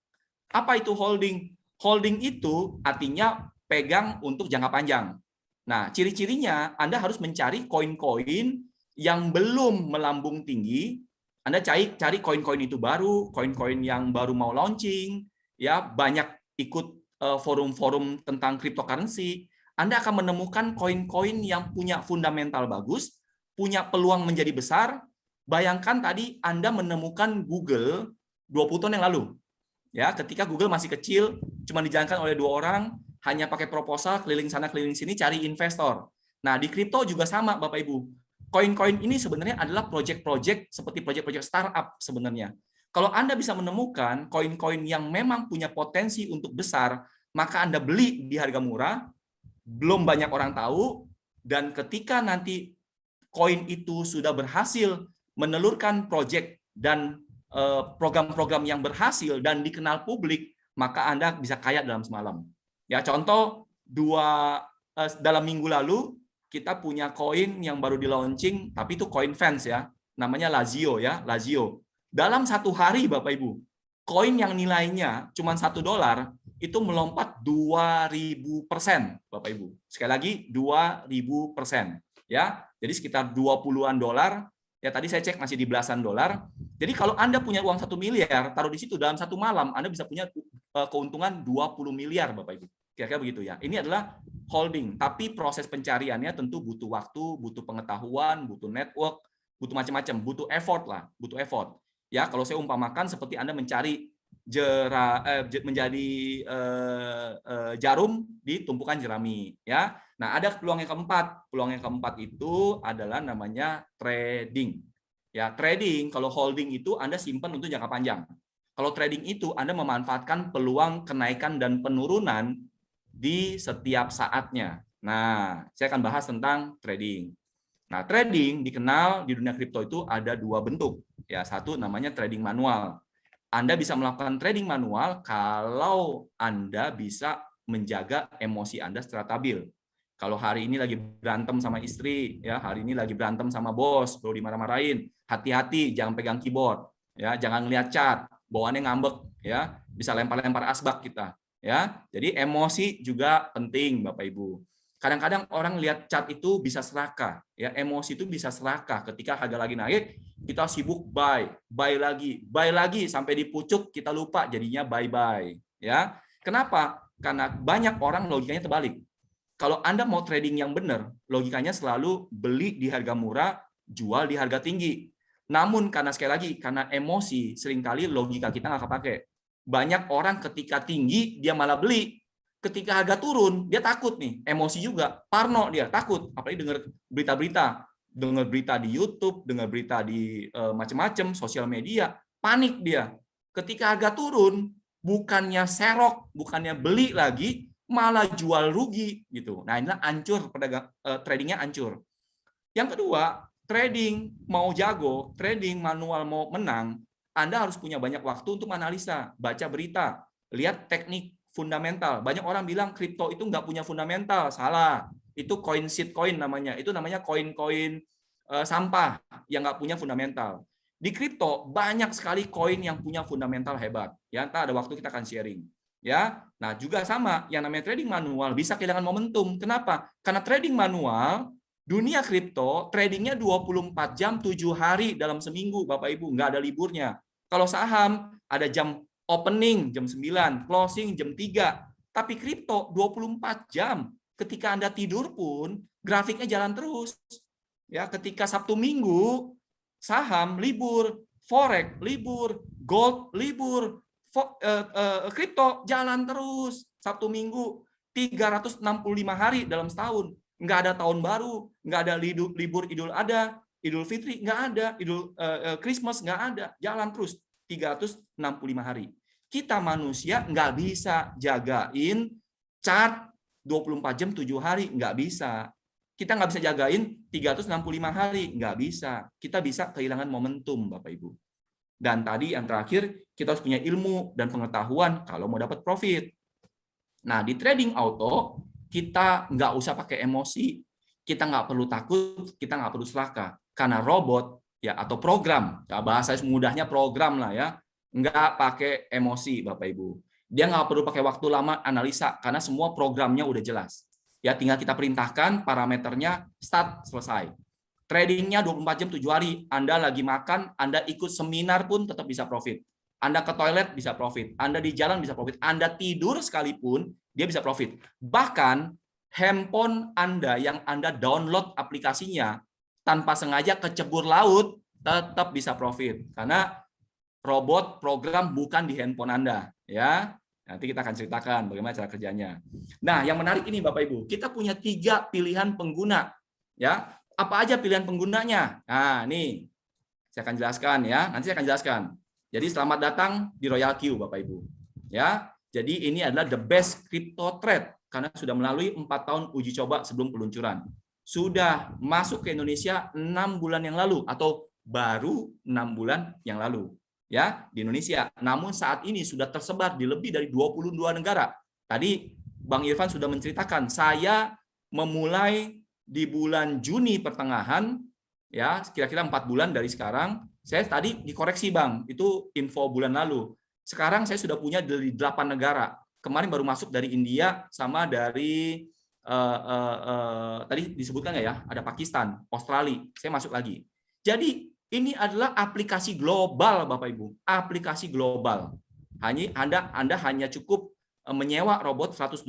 Apa itu holding? Holding itu artinya pegang untuk jangka panjang. Nah, ciri-cirinya Anda harus mencari koin-koin yang belum melambung tinggi. Anda cari koin-koin itu baru, koin-koin yang baru mau launching, ya, banyak ikut forum-forum tentang cryptocurrency. Anda akan menemukan koin-koin yang punya fundamental bagus, punya peluang menjadi besar. Bayangkan tadi Anda menemukan Google 20 tahun yang lalu. Ya, ketika Google masih kecil, cuma dijalankan oleh 2 orang, hanya pakai proposal keliling sana keliling sini cari investor. Nah, di kripto juga sama, Bapak Ibu. Koin-koin ini sebenarnya adalah proyek-proyek seperti proyek-proyek startup sebenarnya. Kalau Anda bisa menemukan koin-koin yang memang punya potensi untuk besar, maka Anda beli di harga murah, belum banyak orang tahu, dan ketika nanti koin itu sudah berhasil menelurkan proyek dan program-program yang berhasil dan dikenal publik, maka Anda bisa kaya dalam semalam. Ya, contoh dalam minggu lalu kita punya koin yang baru di launching, tapi itu koin fans ya, namanya Lazio ya, Lazio. Dalam 1 hari Bapak Ibu, koin yang nilainya cuma $1 itu melompat 2000%, Bapak Ibu. Sekali lagi 2000%, ya. Jadi sekitar 20-an dolar. Ya, tadi saya cek masih di belasan dolar. Jadi kalau Anda punya uang 1 miliar, taruh di situ dalam 1 malam, Anda bisa punya keuntungan 20 miliar, Bapak Ibu. Kira-kira begitu ya. Ini adalah holding, tapi proses pencariannya tentu butuh waktu, butuh pengetahuan, butuh network, butuh macam-macam, butuh effort lah, butuh effort. Ya, kalau saya umpamakan seperti Anda mencari menjadi jarum di tumpukan jerami, ya. Nah, ada peluang yang keempat. Peluang yang keempat itu adalah namanya trading. Ya, trading kalau holding itu Anda simpan untuk jangka panjang. Kalau trading itu Anda memanfaatkan peluang kenaikan dan penurunan di setiap saatnya. Nah, saya akan bahas tentang trading. Nah, trading dikenal di dunia kripto itu ada 2 bentuk. Ya, satu namanya trading manual. Anda bisa melakukan trading manual kalau Anda bisa menjaga emosi Anda secara stabil. Kalau hari ini lagi berantem sama istri, ya, hari ini lagi berantem sama bos, perlu dimarah-marahin, hati-hati, jangan pegang keyboard, ya, jangan lihat chat, bawaannya ngambek, ya, bisa lempar-lempar asbak kita, ya. Jadi emosi juga penting, Bapak Ibu. Kadang-kadang orang lihat chat itu bisa serakah, ya, emosi itu bisa serakah. Ketika harga lagi naik, kita sibuk buy lagi sampai di pucuk kita lupa jadinya bye-bye, ya. Kenapa? Karena banyak orang logikanya terbalik. Kalau Anda mau trading yang benar, logikanya selalu beli di harga murah, jual di harga tinggi. Namun karena sekali lagi, karena emosi, seringkali logika kita nggak kepake. Banyak orang ketika tinggi, dia malah beli. Ketika harga turun, dia takut nih. Emosi juga, parno dia, takut. Apalagi dengar berita-berita. Dengar berita di YouTube, dengar berita di macam-macam, sosial media, panik dia. Ketika harga turun, bukannya serok, bukannya beli lagi, malah jual rugi gitu. Nah, inilah hancur tradingnya hancur. Yang kedua, trading mau jago, trading manual mau menang, Anda harus punya banyak waktu untuk analisa, baca berita, lihat teknik fundamental. Banyak orang bilang kripto itu nggak punya fundamental, salah. Itu coin seed coin namanya. Itu namanya koin-koin sampah yang nggak punya fundamental. Di kripto banyak sekali koin yang punya fundamental hebat. Ya, ntar ada waktu kita akan sharing. Ya, nah juga sama, yang namanya trading manual bisa kehilangan momentum. Kenapa? Karena trading manual, dunia kripto tradingnya 24 jam 7 hari dalam seminggu, Bapak Ibu, nggak ada liburnya. Kalau saham ada jam opening jam 9, closing jam 3. Tapi kripto 24 jam. Ketika Anda tidur pun grafiknya jalan terus. Ya, ketika Sabtu Minggu saham libur, forex libur, gold libur, kripto jalan terus. Sabtu Minggu 365 hari dalam setahun. Nggak ada tahun baru, nggak ada libur Idul Adha, Idul Fitri, nggak ada, Christmas nggak ada, jalan terus 365 hari. Kita manusia nggak bisa jagain chart 24 jam 7 hari, nggak bisa. Kita nggak bisa jagain 365 hari, nggak bisa. Kita bisa kehilangan momentum, Bapak Ibu. Dan tadi yang terakhir, kita harus punya ilmu dan pengetahuan kalau mau dapat profit. Nah, di trading auto, kita nggak usah pakai emosi, kita nggak perlu takut, kita nggak perlu serakah. Karena robot ya atau program, ya bahasa mudahnya program lah ya, nggak pakai emosi, Bapak Ibu. Dia nggak perlu pakai waktu lama analisa, karena semua programnya udah jelas. Ya, tinggal kita perintahkan parameternya, start, selesai. Tradingnya 24 jam 7 hari. Anda lagi makan, Anda ikut seminar pun tetap bisa profit. Anda ke toilet bisa profit. Anda di jalan bisa profit. Anda tidur sekalipun, dia bisa profit. Bahkan handphone Anda yang Anda download aplikasinya tanpa sengaja kecebur laut, tetap bisa profit. Karena robot program bukan di handphone Anda. Ya, nanti kita akan ceritakan bagaimana cara kerjanya. Nah, yang menarik ini Bapak Ibu, kita punya 3 pilihan pengguna. Ya, apa aja pilihan penggunanya? Nah, nih saya akan jelaskan ya. Nanti saya akan jelaskan. Jadi selamat datang di Royal Q, Bapak Ibu. Ya, jadi ini adalah the best crypto trade karena sudah melalui 4 tahun uji coba sebelum peluncuran. Sudah masuk ke Indonesia 6 bulan yang lalu atau baru 6 bulan yang lalu. Ya, di Indonesia. Namun saat ini sudah tersebar di lebih dari 22 negara. Tadi Bang Irfan sudah menceritakan, saya memulai di bulan Juni pertengahan, ya kira-kira 4 bulan dari sekarang. Saya tadi dikoreksi Bang, itu info bulan lalu. Sekarang saya sudah punya dari 8 negara. Kemarin baru masuk dari India sama dari tadi disebutkan nggak ya? Ada Pakistan, Australia. Saya masuk lagi. Jadi ini adalah aplikasi global, Bapak Ibu. Aplikasi global. Anda hanya cukup menyewa robot 120,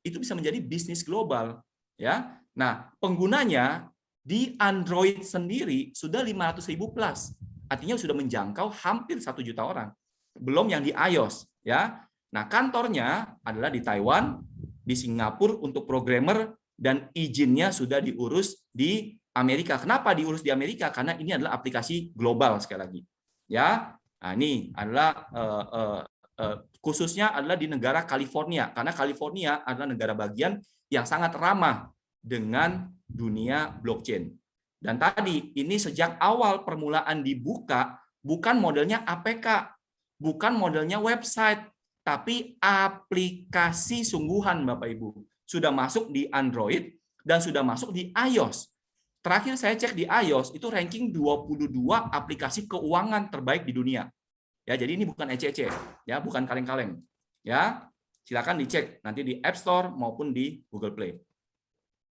itu bisa menjadi bisnis global. Ya. Nah, penggunanya di Android sendiri sudah 500.000 plus. Artinya sudah menjangkau hampir 1 juta orang. Belum yang di iOS. Ya. Nah, kantornya adalah di Taiwan, di Singapura untuk programmer, dan izinnya sudah diurus di Amerika. Kenapa diurus di Amerika? Karena ini adalah aplikasi global sekali lagi. Ya, nah, ini adalah khususnya adalah di negara California, karena California adalah negara bagian yang sangat ramah dengan dunia blockchain. Dan tadi ini sejak awal permulaan dibuka bukan modelnya APK, bukan modelnya website, tapi aplikasi sungguhan Bapak Ibu. Sudah masuk di Android dan sudah masuk di iOS. Terakhir saya cek di iOS itu ranking 22 aplikasi keuangan terbaik di dunia. Ya, jadi ini bukan ece-ece, ya, bukan kaleng-kaleng. Ya, silakan dicek nanti di App Store maupun di Google Play.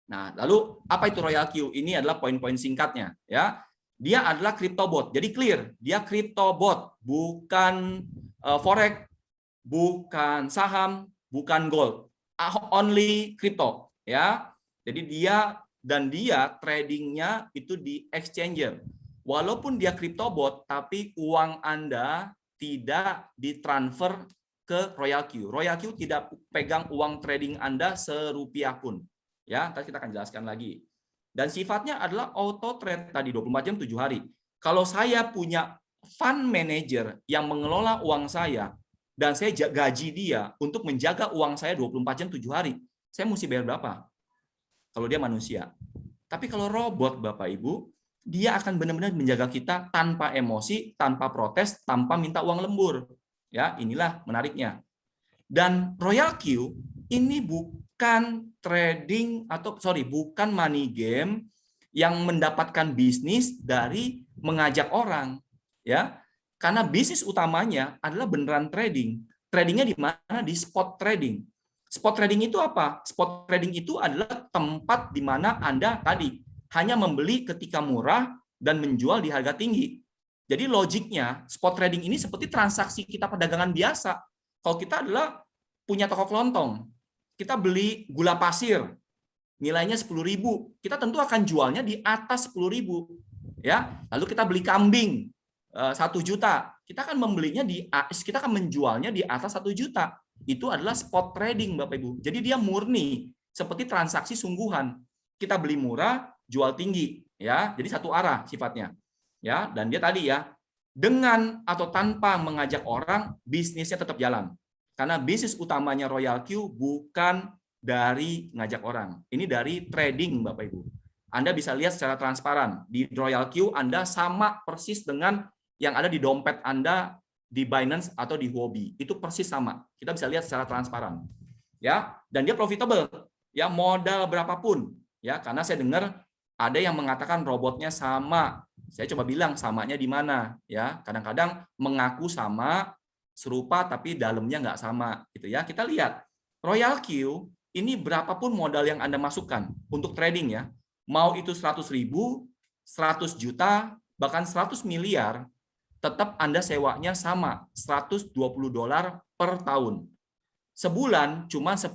Nah, lalu apa itu Royal Q? Ini adalah poin-poin singkatnya, ya. Dia adalah CryptoBot. Jadi clear, dia CryptoBot, bukan forex, bukan saham, bukan gold. Only crypto. ya. Jadi dia tradingnya itu di exchanger. Walaupun dia CryptoBot, tapi uang Anda tidak ditransfer ke Royal Q. Royal Q tidak pegang uang trading Anda serupiah pun. Ya, nanti kita akan jelaskan lagi. Dan sifatnya adalah auto trade tadi 24 jam 7 hari. Kalau saya punya fund manager yang mengelola uang saya dan saya gaji dia untuk menjaga uang saya 24 jam 7 hari, saya mesti bayar berapa? Kalau dia manusia. Tapi kalau robot, Bapak Ibu, dia akan benar-benar menjaga kita tanpa emosi, tanpa protes, tanpa minta uang lembur. Ya, inilah menariknya. Dan Royal Q ini bukan bukan money game yang mendapatkan bisnis dari mengajak orang, ya. Karena bisnis utamanya adalah beneran trading. Tradingnya di mana? Di spot trading. Spot trading itu apa? Spot trading itu adalah tempat di mana Anda tadi hanya membeli ketika murah dan menjual di harga tinggi. Jadi logiknya spot trading ini seperti transaksi kita perdagangan biasa. Kalau kita adalah punya toko kelontong, kita beli gula pasir, nilainya 10.000, kita tentu akan jualnya di atas 10.000. Ya, lalu kita beli kambing 1 juta, kita akan menjualnya di atas 1 juta. Itu adalah spot trading, Bapak Ibu. Jadi dia murni seperti transaksi sungguhan. Kita beli murah, jual tinggi, ya. Jadi satu arah sifatnya. Ya, dan dia tadi ya, dengan atau tanpa mengajak orang, bisnisnya tetap jalan. Karena bisnis utamanya Royal Q bukan dari ngajak orang. Ini dari trading, Bapak Ibu. Anda bisa lihat secara transparan. Di Royal Q Anda sama persis dengan yang ada di dompet Anda di Binance atau di Huobi. Itu persis sama. Kita bisa lihat secara transparan. Ya, dan dia profitable. Ya, modal berapapun. Ya, karena saya dengar ada yang mengatakan robotnya sama. Saya coba bilang samanya di mana, ya. Kadang-kadang mengaku sama, serupa tapi dalamnya nggak sama, gitu ya. Kita lihat Royal Q ini berapapun modal yang Anda masukkan untuk trading ya. Mau itu 100.000, 100 juta, bahkan 100 miliar, tetap Anda sewanya sama, $120 per tahun. Sebulan cuma $10,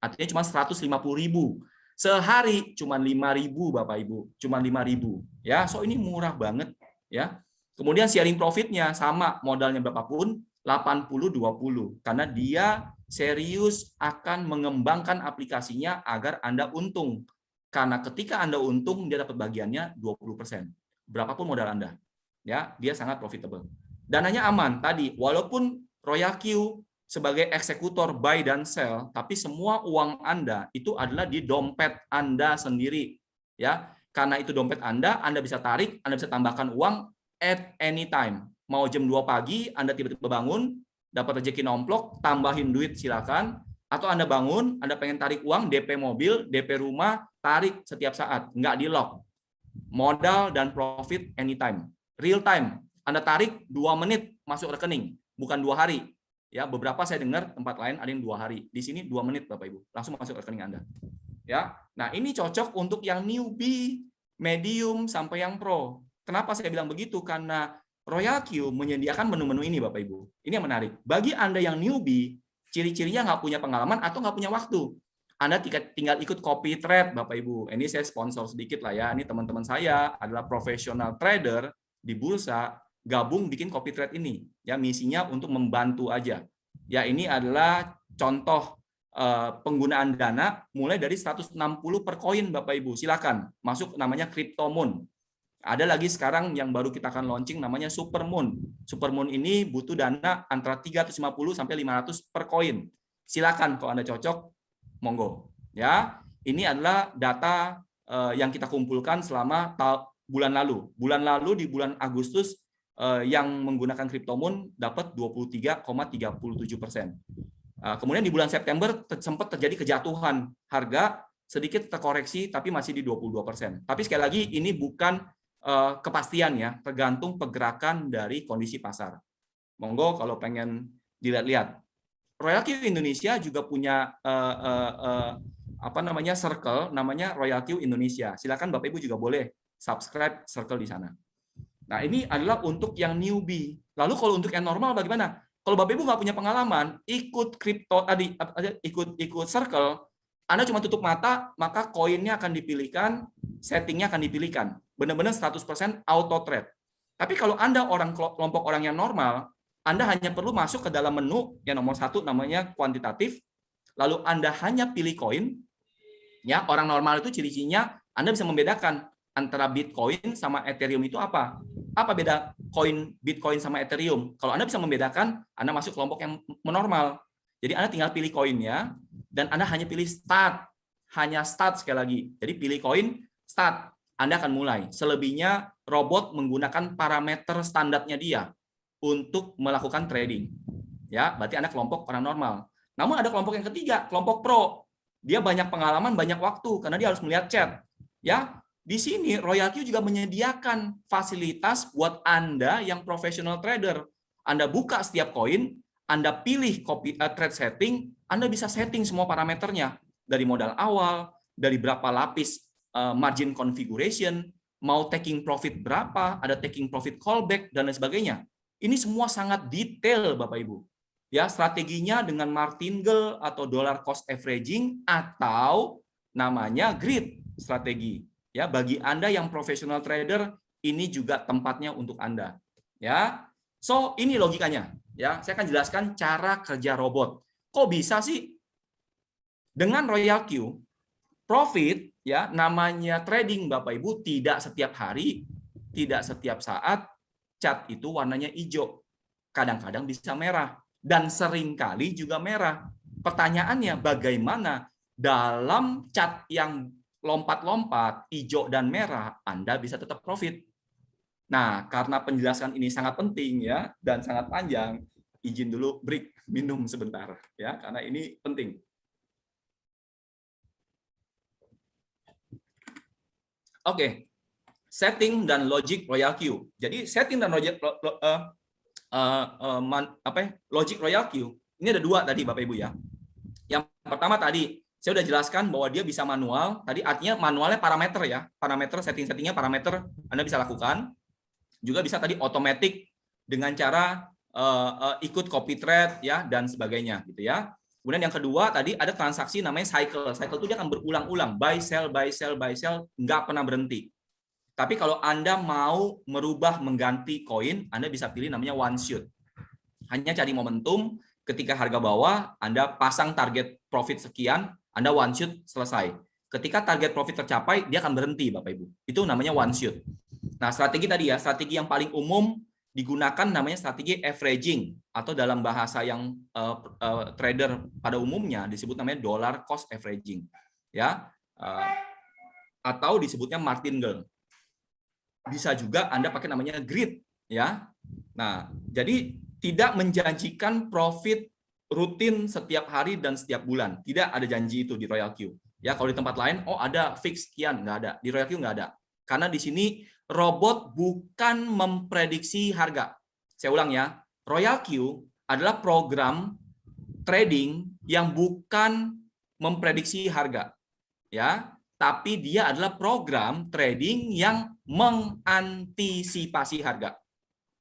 artinya cuma 150.000. Sehari cuma 5.000, Bapak Ibu, cuma 5.000. Ya, so ini murah banget ya. Kemudian sharing profitnya sama, modalnya berapapun 80-20 karena dia serius akan mengembangkan aplikasinya agar Anda untung. Karena ketika Anda untung dia dapat bagiannya 20%. Berapapun modal Anda. Ya, dia sangat profitable. Dananya aman tadi, walaupun Royal Q sebagai eksekutor buy dan sell, tapi semua uang Anda itu adalah di dompet Anda sendiri. Ya, karena itu dompet Anda bisa tarik, Anda bisa tambahkan uang at any time. Mau jam 2 pagi, Anda tiba-tiba bangun, dapat rezeki nomplok, tambahin duit silakan. Atau Anda bangun, Anda pengen tarik uang, DP mobil, DP rumah, tarik setiap saat, nggak di lock. Modal dan profit anytime. Real time, Anda tarik 2 menit masuk rekening, bukan 2 hari. Ya, beberapa saya dengar tempat lain ada yang 2 hari. Di sini 2 menit, Bapak Ibu, langsung masuk rekening Anda. Ya, nah ini cocok untuk yang newbie, medium sampai yang pro. Kenapa saya bilang begitu? Karena Royal Q menyediakan menu-menu ini, Bapak Ibu. Ini yang menarik. Bagi Anda yang newbie, ciri-cirinya nggak punya pengalaman atau nggak punya waktu. Anda tinggal ikut copy trade, Bapak Ibu. Ini saya sponsor sedikit lah ya. Ini teman-teman saya adalah profesional trader di bursa, gabung bikin copy trade ini. Ya, misinya untuk membantu aja. Ya, ini adalah contoh penggunaan dana mulai dari 160 per koin, Bapak Ibu. Silakan masuk, namanya CryptoMoon. Ada lagi sekarang yang baru kita akan launching namanya Supermoon. Supermoon ini butuh dana antara 350 sampai 500 per koin. Silakan kalau Anda cocok, monggo. Ya, ini adalah data yang kita kumpulkan selama bulan lalu. Bulan lalu di bulan Agustus yang menggunakan CryptoMoon dapat 23,37%. Kemudian di bulan September sempat terjadi kejatuhan harga, sedikit terkoreksi tapi masih di 22%. Tapi sekali lagi ini bukan kepastian ya, tergantung pergerakan dari kondisi pasar. Monggo kalau pengen dilihat-lihat. Royal Q Indonesia juga punya circle namanya Royal Q Indonesia. Silakan Bapak Ibu juga boleh subscribe circle di sana. Nah, ini adalah untuk yang newbie. Lalu kalau untuk yang normal bagaimana? Kalau Bapak Ibu nggak punya pengalaman, ikut crypto tadi, ikut circle, Anda cuma tutup mata, maka koinnya akan dipilihkan, settingnya akan dipilihkan. Benar-benar 100% auto trade. Tapi kalau Anda kelompok orang yang normal, Anda hanya perlu masuk ke dalam menu yang nomor 1 namanya kuantitatif, lalu Anda hanya pilih koin. Ya, orang normal itu ciri-cirinya Anda bisa membedakan antara Bitcoin sama Ethereum itu apa? Apa beda Bitcoin sama Ethereum? Kalau Anda bisa membedakan, Anda masuk kelompok yang normal. Jadi Anda tinggal pilih koinnya, dan Anda hanya pilih start. Hanya start sekali lagi. Jadi pilih koin, start. Anda akan mulai. Selebihnya, robot menggunakan parameter standarnya dia untuk melakukan trading. Ya, berarti Anda kelompok orang normal. Namun ada kelompok yang ketiga, kelompok pro. Dia banyak pengalaman, banyak waktu, karena dia harus melihat chat. Ya, di sini Royal Q juga menyediakan fasilitas buat Anda yang professional trader. Anda buka setiap koin, Anda pilih trade setting, Anda bisa setting semua parameternya. Dari modal awal, dari berapa lapis margin configuration, mau taking profit berapa, ada taking profit callback, dan lain sebagainya. Ini semua sangat detail, Bapak Ibu. Ya, strateginya dengan martingale atau dollar cost averaging atau namanya grid strategi. Ya, bagi Anda yang professional trader, ini juga tempatnya untuk Anda. Ya, so ini logikanya. Ya, saya akan jelaskan cara kerja robot. Kok bisa sih dengan Royal Q profit? Ya, namanya trading, Bapak Ibu, tidak setiap hari, tidak setiap saat. Chart itu warnanya hijau, kadang-kadang bisa merah, dan seringkali juga merah. Pertanyaannya, bagaimana dalam chart yang lompat-lompat, hijau dan merah, Anda bisa tetap profit? Nah, karena penjelasan ini sangat penting ya dan sangat panjang, izin dulu break minum sebentar ya, karena ini penting. Oke, setting dan logic Royal Q. Jadi setting dan logic logic Royal Q ini ada dua tadi, Bapak Ibu ya. Yang pertama tadi saya udah jelaskan bahwa dia bisa manual. Tadi artinya manualnya parameter ya, parameter settingnya parameter Anda bisa lakukan. Juga bisa tadi otomatis dengan cara ikut copy trade ya dan sebagainya gitu ya. Kemudian yang kedua tadi ada transaksi namanya cycle. Cycle itu dia akan berulang-ulang, buy sell buy sell buy sell, nggak pernah berhenti. Tapi kalau Anda mau merubah mengganti koin, Anda bisa pilih namanya one shot. Hanya cari momentum, ketika harga bawah Anda pasang target profit sekian, Anda one shot selesai. Ketika target profit tercapai, dia akan berhenti, Bapak Ibu. Itu namanya one shot. Nah, strategi tadi ya, strategi yang paling umum digunakan namanya strategi averaging, atau dalam bahasa yang trader pada umumnya disebut namanya dollar cost averaging, ya, atau disebutnya martingale. Bisa juga Anda pakai namanya grid, ya. Nah, jadi tidak menjanjikan profit rutin setiap hari dan setiap bulan. Tidak ada janji itu di Royal Q. Ya, kalau di tempat lain, oh ada fix sekian, nggak ada. Di Royal Q nggak ada. Karena di sini robot bukan memprediksi harga. Saya ulang ya, Royal Q adalah program trading yang bukan memprediksi harga. Ya, tapi dia adalah program trading yang mengantisipasi harga.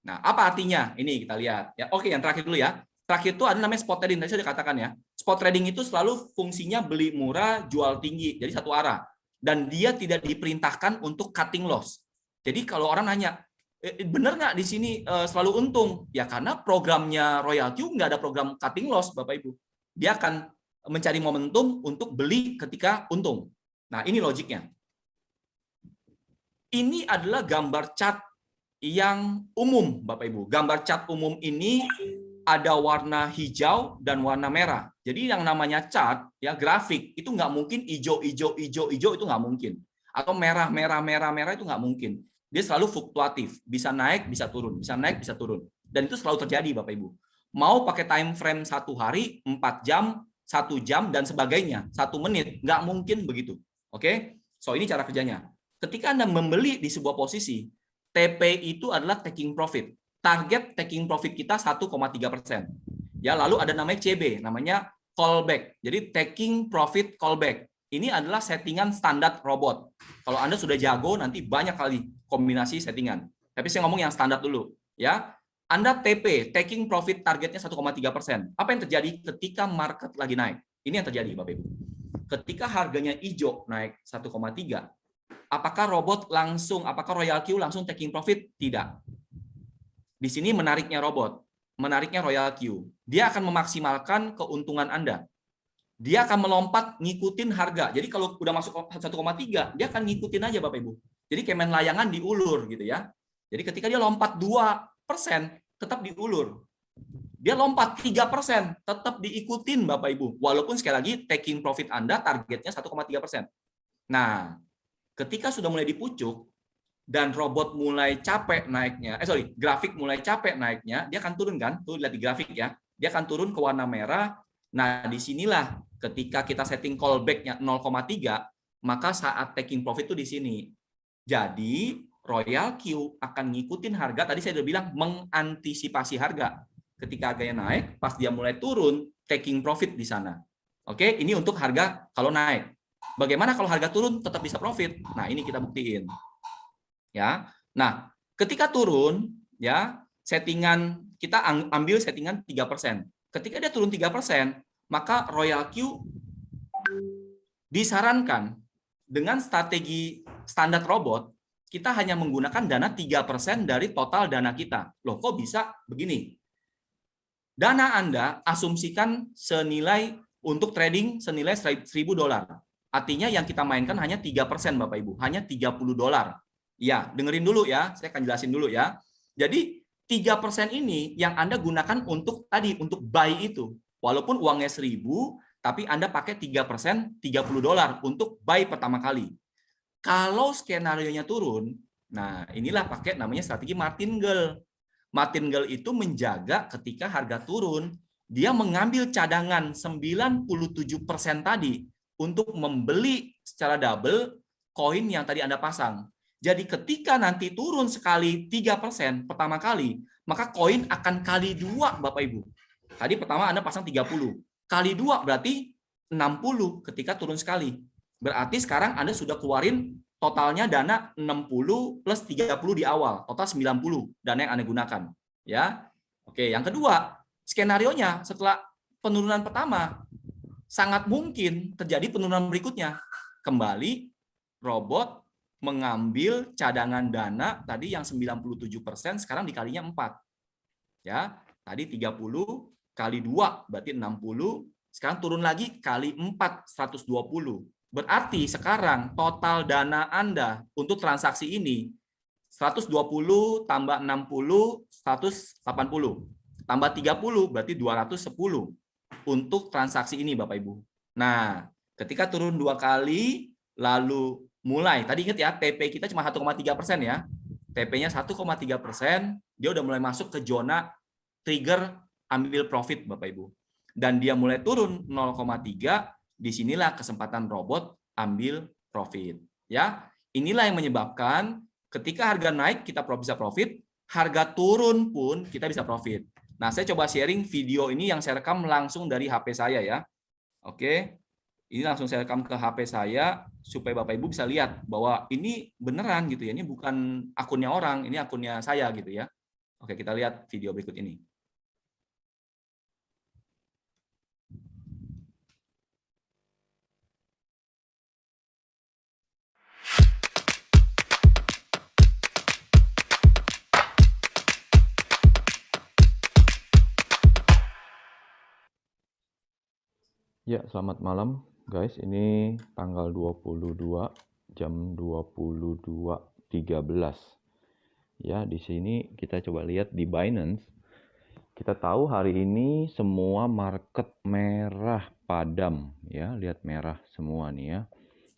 Nah, apa artinya? Ini kita lihat. Ya, oke, yang terakhir dulu ya. Terakhir itu ada namanya spot trading. Tadi saya sudah katakan ya. Spot trading itu selalu fungsinya beli murah, jual tinggi. Jadi satu arah. Dan dia tidak diperintahkan untuk cutting loss. Jadi kalau orang nanya, benar nggak di sini selalu untung? Ya karena programnya Royal Q nggak ada program cutting loss, Bapak Ibu. Dia akan mencari momentum untuk beli ketika untung. Nah, ini logiknya. Ini adalah gambar chart yang umum, Bapak Ibu. Gambar chart umum ini ada warna hijau dan warna merah. Jadi yang namanya chart, ya grafik, itu nggak mungkin hijau itu nggak mungkin. Atau merah itu nggak mungkin. Dia selalu fluktuatif, bisa naik, bisa turun, bisa naik, bisa turun. Dan itu selalu terjadi, Bapak Ibu. Mau pakai time frame 1 hari, 4 jam, 1 jam, dan sebagainya, 1 menit, nggak mungkin begitu. Oke? So, ini cara kerjanya. Ketika Anda membeli di sebuah posisi, TP itu adalah taking profit. Target taking profit kita 1,3%. Ya, lalu ada namanya CB, namanya callback. Jadi taking profit callback. Ini adalah settingan standar robot. Kalau Anda sudah jago, nanti banyak kali kombinasi settingan. Tapi saya ngomong yang standar dulu. Ya, Anda TP, taking profit targetnya 1,3%. Apa yang terjadi ketika market lagi naik? Ini yang terjadi, Bapak Ibu. ketika harganya hijau naik 1,3, apakah Royal Q langsung taking profit? Tidak. Di sini menariknya Royal Q. Dia akan memaksimalkan keuntungan Anda. Dia akan melompat ngikutin harga. Jadi kalau udah masuk 1,3, dia akan ngikutin aja Bapak Ibu. Jadi kayak main layangan diulur gitu ya. Jadi ketika dia lompat 2%, tetap diulur. Dia lompat 3%, tetap diikutin Bapak Ibu. Walaupun sekali lagi taking profit Anda targetnya 1,3%. Nah, ketika sudah mulai dipucuk dan robot mulai capek naiknya, grafik mulai capek naiknya, dia akan turun kan? Tuh lihat di grafik ya. Dia akan turun ke warna merah. Nah, disinilah ketika kita setting callback-nya 0,3, maka saat taking profit itu di sini. Jadi, Royal Q akan ngikutin harga, tadi saya udah bilang mengantisipasi harga. Ketika harganya naik, pas dia mulai turun, taking profit di sana. Oke, ini untuk harga kalau naik. Bagaimana kalau harga turun tetap bisa profit? Nah, ini kita buktiin. Ya. Nah, ketika turun, ya, settingan kita ambil settingan 3%. Ketika dia turun 3%, maka Royal Q disarankan dengan strategi standar robot, kita hanya menggunakan dana 3% dari total dana kita. Loh, kok bisa begini? Dana Anda asumsikan senilai untuk trading senilai $1.000. Artinya yang kita mainkan hanya 3% Bapak Ibu, hanya $30. Ya, dengerin dulu ya, saya akan jelasin dulu ya. Jadi 3% ini yang Anda gunakan untuk buy itu. Walaupun uangnya 1.000, tapi Anda pakai 3%, $30 untuk buy pertama kali. Kalau skenarionya turun, nah inilah pakai namanya strategi martingale. Martingale itu menjaga ketika harga turun, dia mengambil cadangan 97% tadi untuk membeli secara double koin yang tadi Anda pasang. Jadi ketika nanti turun sekali 3% pertama kali, maka koin akan kali 2 Bapak Ibu. Tadi pertama Anda pasang 30. Kali 2 berarti 60 ketika turun sekali. Berarti sekarang Anda sudah keluarin totalnya dana 60 plus 30 di awal. Total 90 dana yang Anda gunakan. Ya. Oke, yang kedua, skenarionya setelah penurunan pertama, sangat mungkin terjadi penurunan berikutnya. Kembali, robot mengambil cadangan dana tadi yang 97%, sekarang dikalinya 4. Ya, tadi 30 kali 2 berarti 60, sekarang turun lagi kali 4 120. Berarti sekarang total dana Anda untuk transaksi ini 120 tambah 60 180. Tambah 30 berarti 210 untuk transaksi ini Bapak Ibu. Nah, ketika turun 2 kali lalu mulai, tadi ingat ya, TP kita cuma 1,3% ya. TP-nya 1,3%, dia udah mulai masuk ke zona trigger ambil profit Bapak Ibu. Dan dia mulai turun 0,3, disinilah kesempatan robot ambil profit. Ya, inilah yang menyebabkan ketika harga naik kita bisa profit, harga turun pun kita bisa profit. Nah, saya coba sharing video ini yang saya rekam langsung dari HP saya ya. Oke. Ini langsung saya rekam ke HP saya supaya Bapak Ibu bisa lihat bahwa ini beneran gitu ya. Ini bukan akunnya orang, ini akunnya saya gitu ya. Oke, kita lihat video berikut ini. Ya, selamat malam guys. Ini tanggal 22 jam 22.13. Ya, di sini kita coba lihat di Binance. Kita tahu hari ini semua market merah padam ya, lihat merah semua nih ya.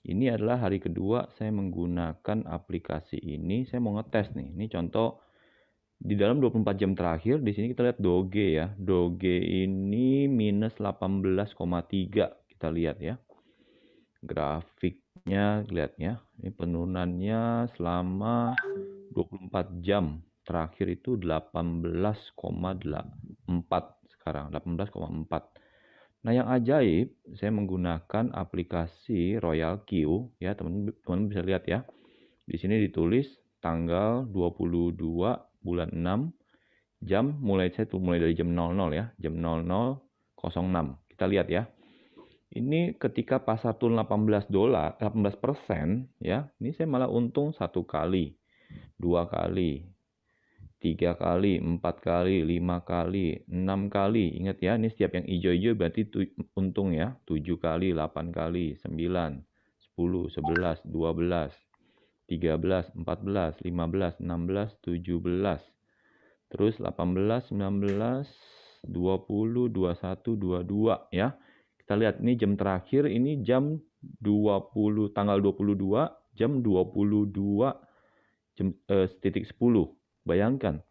Ini adalah hari kedua saya menggunakan aplikasi ini. Saya mau ngetes nih. Ini contoh di dalam 24 jam terakhir, di sini kita lihat Doge ya. Doge ini minus 18,3. Kita lihat ya. Grafiknya lihat ya. Ini penurunannya selama 24 jam terakhir itu 18,4 sekarang, 18,4. Nah, yang ajaib, saya menggunakan aplikasi Royal Q ya, teman-teman bisa lihat ya. Di sini ditulis tanggal 22 bulan 6 jam mulai dari jam 00 ya, jam 00.06. Kita lihat ya. Ini ketika pasar turun $18, 18%, ya. Ini saya malah untung 1 kali, 2 kali, 3 kali, 4 kali, 5 kali, 6 kali. Ingat ya, ini setiap yang hijau-hijau berarti untung ya. 7 kali, 8 kali, 9, 10, 11, 12, 13, 14, 15, 16, 17. Terus 18, 19, 20, 21, 22 ya. Kita lihat ini jam terakhir, ini jam 20, tanggal 22, jam 22 titik 10. Bayangkan,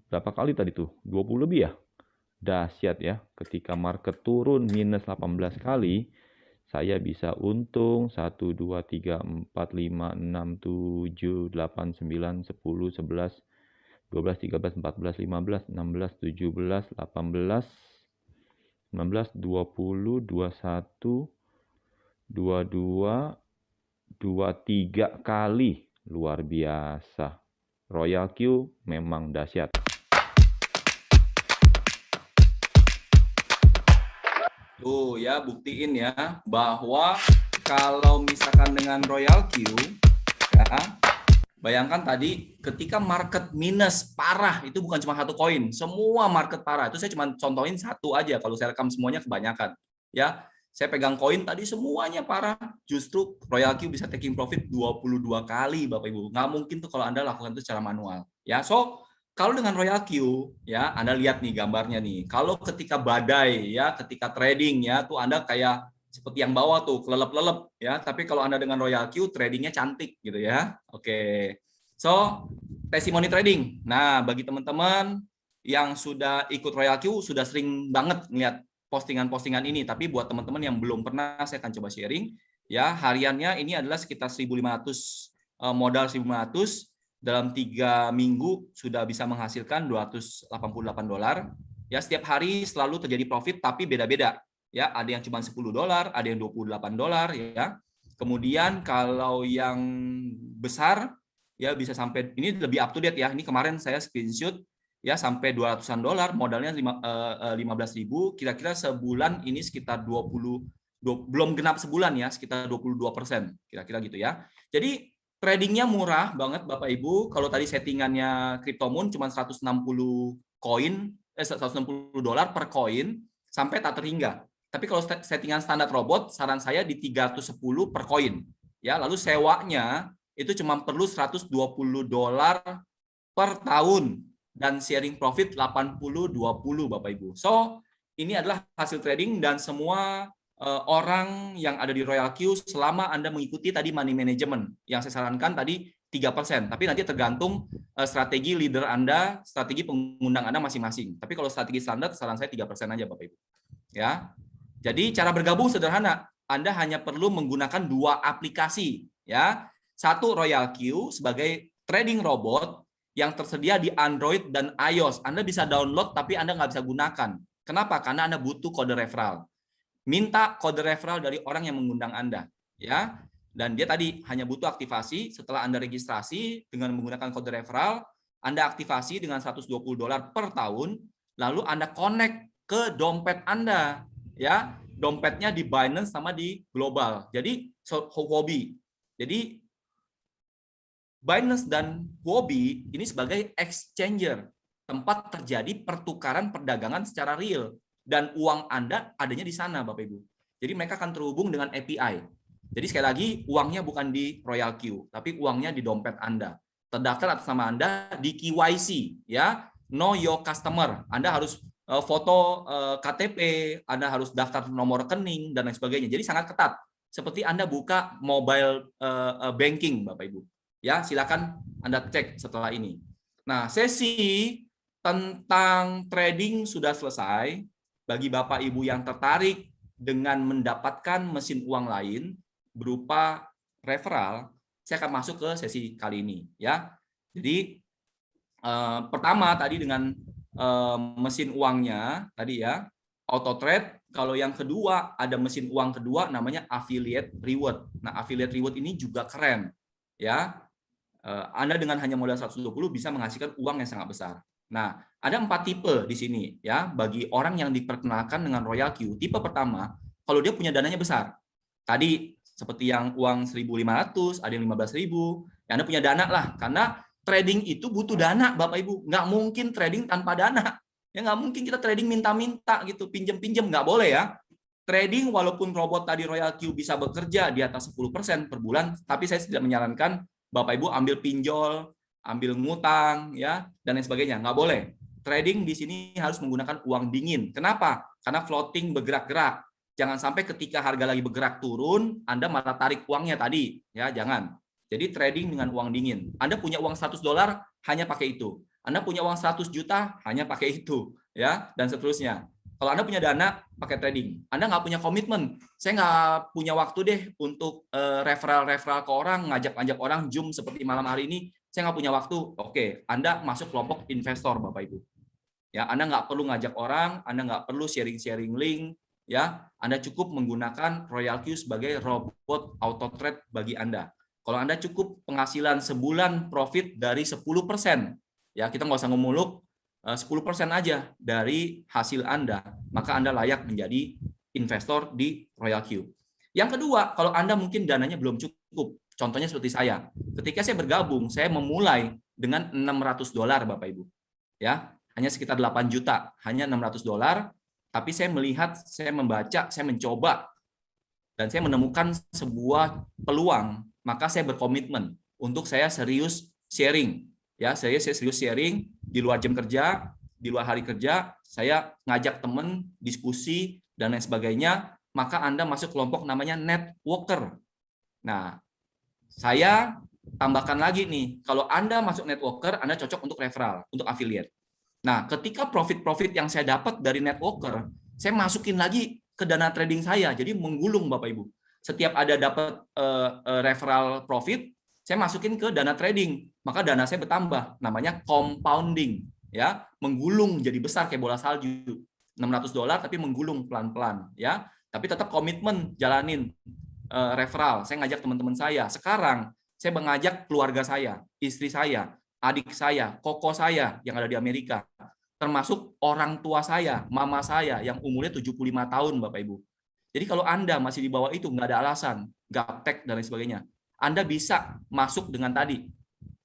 berapa kali tadi tuh? 20 lebih ya? Dahsyat ya, ketika market turun minus 18 kali, saya bisa untung 1, 2, 3, 4, 5, 6, 7, 8, 9, 10, 11, 12, 13, 14, 15, 16, 17, 18, 19, 20, 21, 22, 23 kali. Luar biasa. Royal Q memang dahsyat. Tuh ya, buktiin ya bahwa kalau misalkan dengan Royal Q, ya, bayangkan tadi ketika market minus parah, itu bukan cuma satu koin, semua market parah. Itu saya cuma contohin satu aja, kalau saya rekam semuanya kebanyakan. Ya, saya pegang koin tadi semuanya parah, justru Royal Q bisa taking profit 22 kali, Bapak Ibu. Nggak mungkin tuh kalau Anda lakukan itu secara manual. Ya, so kalau dengan Royal Q, ya Anda lihat nih gambarnya nih. Kalau ketika badai, ya ketika trading, ya tuh Anda kayak seperti yang bawah tuh kelelep-lelep ya, tapi kalau Anda dengan Royal Q tradingnya cantik gitu ya. Oke. So, testimoni trading. Nah, bagi teman-teman yang sudah ikut Royal Q sudah sering banget ngeliat postingan-postingan ini, tapi buat teman-teman yang belum pernah saya akan coba sharing ya. Hariannya ini adalah sekitar 1.500 modal 1.500 dalam 3 minggu sudah bisa menghasilkan $288 ya. Setiap hari selalu terjadi profit tapi beda-beda. Ya, ada yang cuma $10, ada yang $28 ya. Kemudian kalau yang besar ya bisa sampai, ini lebih up to date ya. Ini kemarin saya screenshot ya, sampai $200-an, modalnya 15.000. Kira-kira sebulan ini sekitar 20, belum genap sebulan ya, sekitar 22%. Kira-kira gitu ya. Jadi tradingnya murah banget Bapak Ibu. Kalau tadi settingannya CryptoMoon cuma 160 koin, $160 per koin sampai tak terhingga. Tapi kalau settingan standar robot, saran saya di 310 per koin. Ya, lalu sewanya itu cuma perlu $120 per tahun dan sharing profit 80-20 Bapak Ibu. So, ini adalah hasil trading dan semua orang yang ada di Royal Q selama Anda mengikuti tadi money management yang saya sarankan tadi 3%. Tapi nanti tergantung strategi leader Anda, strategi pengundang Anda masing-masing. Tapi kalau strategi standar saran saya 3% aja Bapak Ibu. Ya. Jadi cara bergabung sederhana. Anda hanya perlu menggunakan 2 aplikasi ya. Satu Royal Q sebagai trading robot yang tersedia di Android dan iOS. Anda bisa download tapi Anda nggak bisa gunakan. Kenapa? Karena Anda butuh kode referral. Minta kode referral dari orang yang mengundang Anda ya. Dan dia tadi hanya butuh aktivasi. Setelah Anda registrasi dengan menggunakan kode referral, Anda aktivasi dengan $120 per tahun, lalu Anda connect ke dompet Anda ya. Dompetnya di Binance sama di Global. Jadi Huobi. Jadi Binance dan Huobi ini sebagai exchanger, tempat terjadi pertukaran perdagangan secara real, dan uang Anda adanya di sana Bapak Ibu. Jadi mereka akan terhubung dengan API. Jadi sekali lagi uangnya bukan di Royal Q, tapi uangnya di dompet Anda. Terdaftar atas nama Anda di KYC ya, Know Your Customer. Anda harus foto KTP, Anda harus daftar nomor rekening dan lain sebagainya. Jadi sangat ketat. Seperti Anda buka mobile banking Bapak Ibu. Ya, silakan Anda cek setelah ini. Nah, sesi tentang trading sudah selesai. Bagi Bapak Ibu yang tertarik dengan mendapatkan mesin uang lain berupa referral, saya akan masuk ke sesi kali ini ya. Jadi pertama tadi dengan mesin uangnya tadi ya, auto trade. Kalau yang kedua ada mesin uang kedua namanya affiliate reward. Nah, affiliate reward ini juga keren ya. Anda dengan hanya modal 120 bisa menghasilkan uang yang sangat besar. Nah, ada 4 tipe di sini ya bagi orang yang diperkenalkan dengan Royal Q. Tipe pertama kalau dia punya dananya besar. Tadi seperti yang uang 1.500, ada yang 15.000, ya Anda punya dana lah, karena trading itu butuh dana, Bapak Ibu. Nggak mungkin trading tanpa dana. Ya nggak mungkin kita trading minta-minta gitu, pinjem-pinjem, nggak boleh ya. Trading walaupun robot tadi Royal Q bisa bekerja di atas 10% per bulan, tapi saya tidak menyarankan Bapak Ibu ambil pinjol, ambil ngutang, ya dan lain sebagainya. Nggak boleh. Trading di sini harus menggunakan uang dingin. Kenapa? Karena floating bergerak-gerak. Jangan sampai ketika harga lagi bergerak turun, Anda malah tarik uangnya tadi. Ya, jangan. Jadi trading dengan uang dingin. Anda punya uang $100, hanya pakai itu. Anda punya uang 100 juta, hanya pakai itu. Ya, dan seterusnya. Kalau Anda punya dana, pakai trading. Anda nggak punya komitmen. Saya nggak punya waktu deh untuk referral ke orang, ngajak-ngajak orang Zoom seperti malam hari ini. Saya nggak punya waktu. Oke, Anda masuk kelompok investor, Bapak Ibu. Ya, Anda nggak perlu ngajak orang, Anda nggak perlu sharing-sharing link. Ya, Anda cukup menggunakan Royal Q sebagai robot auto trade bagi Anda. Kalau Anda cukup penghasilan sebulan profit dari 10%, ya kita nggak usah ngomuluk, 10% aja dari hasil Anda, maka Anda layak menjadi investor di Royal Q. Yang kedua, kalau Anda mungkin dananya belum cukup, contohnya seperti saya. Ketika saya bergabung, saya memulai dengan $600, Bapak Ibu. Ya, hanya sekitar 8 juta, hanya $600. Tapi saya melihat, saya membaca, saya mencoba, dan saya menemukan sebuah peluang. Maka saya berkomitmen untuk saya serius sharing. Ya, saya serius sharing di luar jam kerja, di luar hari kerja, saya ngajak teman, diskusi, dan lain sebagainya. Maka Anda masuk kelompok namanya networker. Nah, saya tambahkan lagi nih, kalau Anda masuk networker, Anda cocok untuk referral, untuk affiliate. Nah, ketika profit-profit yang saya dapat dari networker, saya masukin lagi ke dana trading saya. Jadi menggulung, Bapak Ibu. Setiap ada dapat referral profit, saya masukin ke dana trading. Maka dana saya bertambah. Namanya compounding. Ya, menggulung jadi besar kayak bola salju. $600 tapi menggulung pelan-pelan. Ya, tapi tetap komitmen jalanin referral. Saya ngajak teman-teman saya. Sekarang saya mengajak keluarga saya, istri saya, adik saya, koko saya yang ada di Amerika, termasuk orang tua saya, mama saya yang umurnya 75 tahun, Bapak Ibu. Jadi kalau Anda masih di bawah itu, nggak ada alasan, gaptek dan lain sebagainya. Anda bisa masuk dengan tadi,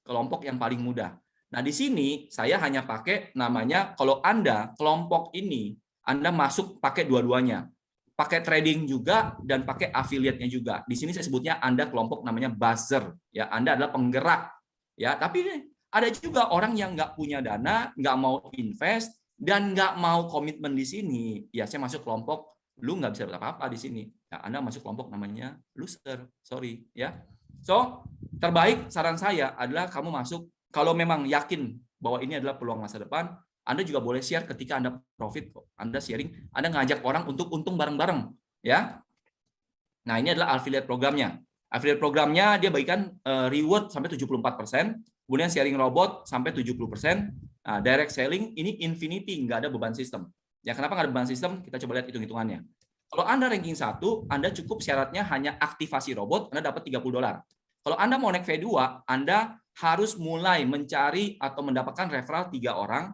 kelompok yang paling mudah. Nah, di sini saya hanya pakai namanya, kalau Anda, kelompok ini, Anda masuk pakai dua-duanya. Pakai trading juga dan pakai affiliate-nya juga. Di sini saya sebutnya Anda kelompok namanya buzzer. Ya, Anda adalah penggerak. Ya, tapi ada juga orang yang nggak punya dana, nggak mau invest, dan nggak mau komitmen di sini. Ya, saya masuk kelompok, lu nggak bisa dapat apa-apa di sini. Ya, Anda masuk kelompok namanya loser. Sorry, ya. So, terbaik saran saya adalah kamu masuk, kalau memang yakin bahwa ini adalah peluang masa depan, Anda juga boleh share ketika Anda profit. Anda sharing, Anda ngajak orang untuk untung bareng-bareng. Ya. Nah, ini adalah affiliate programnya. Affiliate programnya dia bagikan reward sampai 74%. Kemudian sharing robot sampai 70%. Nah, direct selling ini infinity, nggak ada beban sistem. Ya, kenapa nggak ada beban sistem? Kita coba lihat hitung-hitungannya. Kalau Anda ranking 1, Anda cukup syaratnya hanya aktivasi robot, Anda dapat $30. Kalau Anda mau naik V2, Anda harus mulai mencari atau mendapatkan referral 3 orang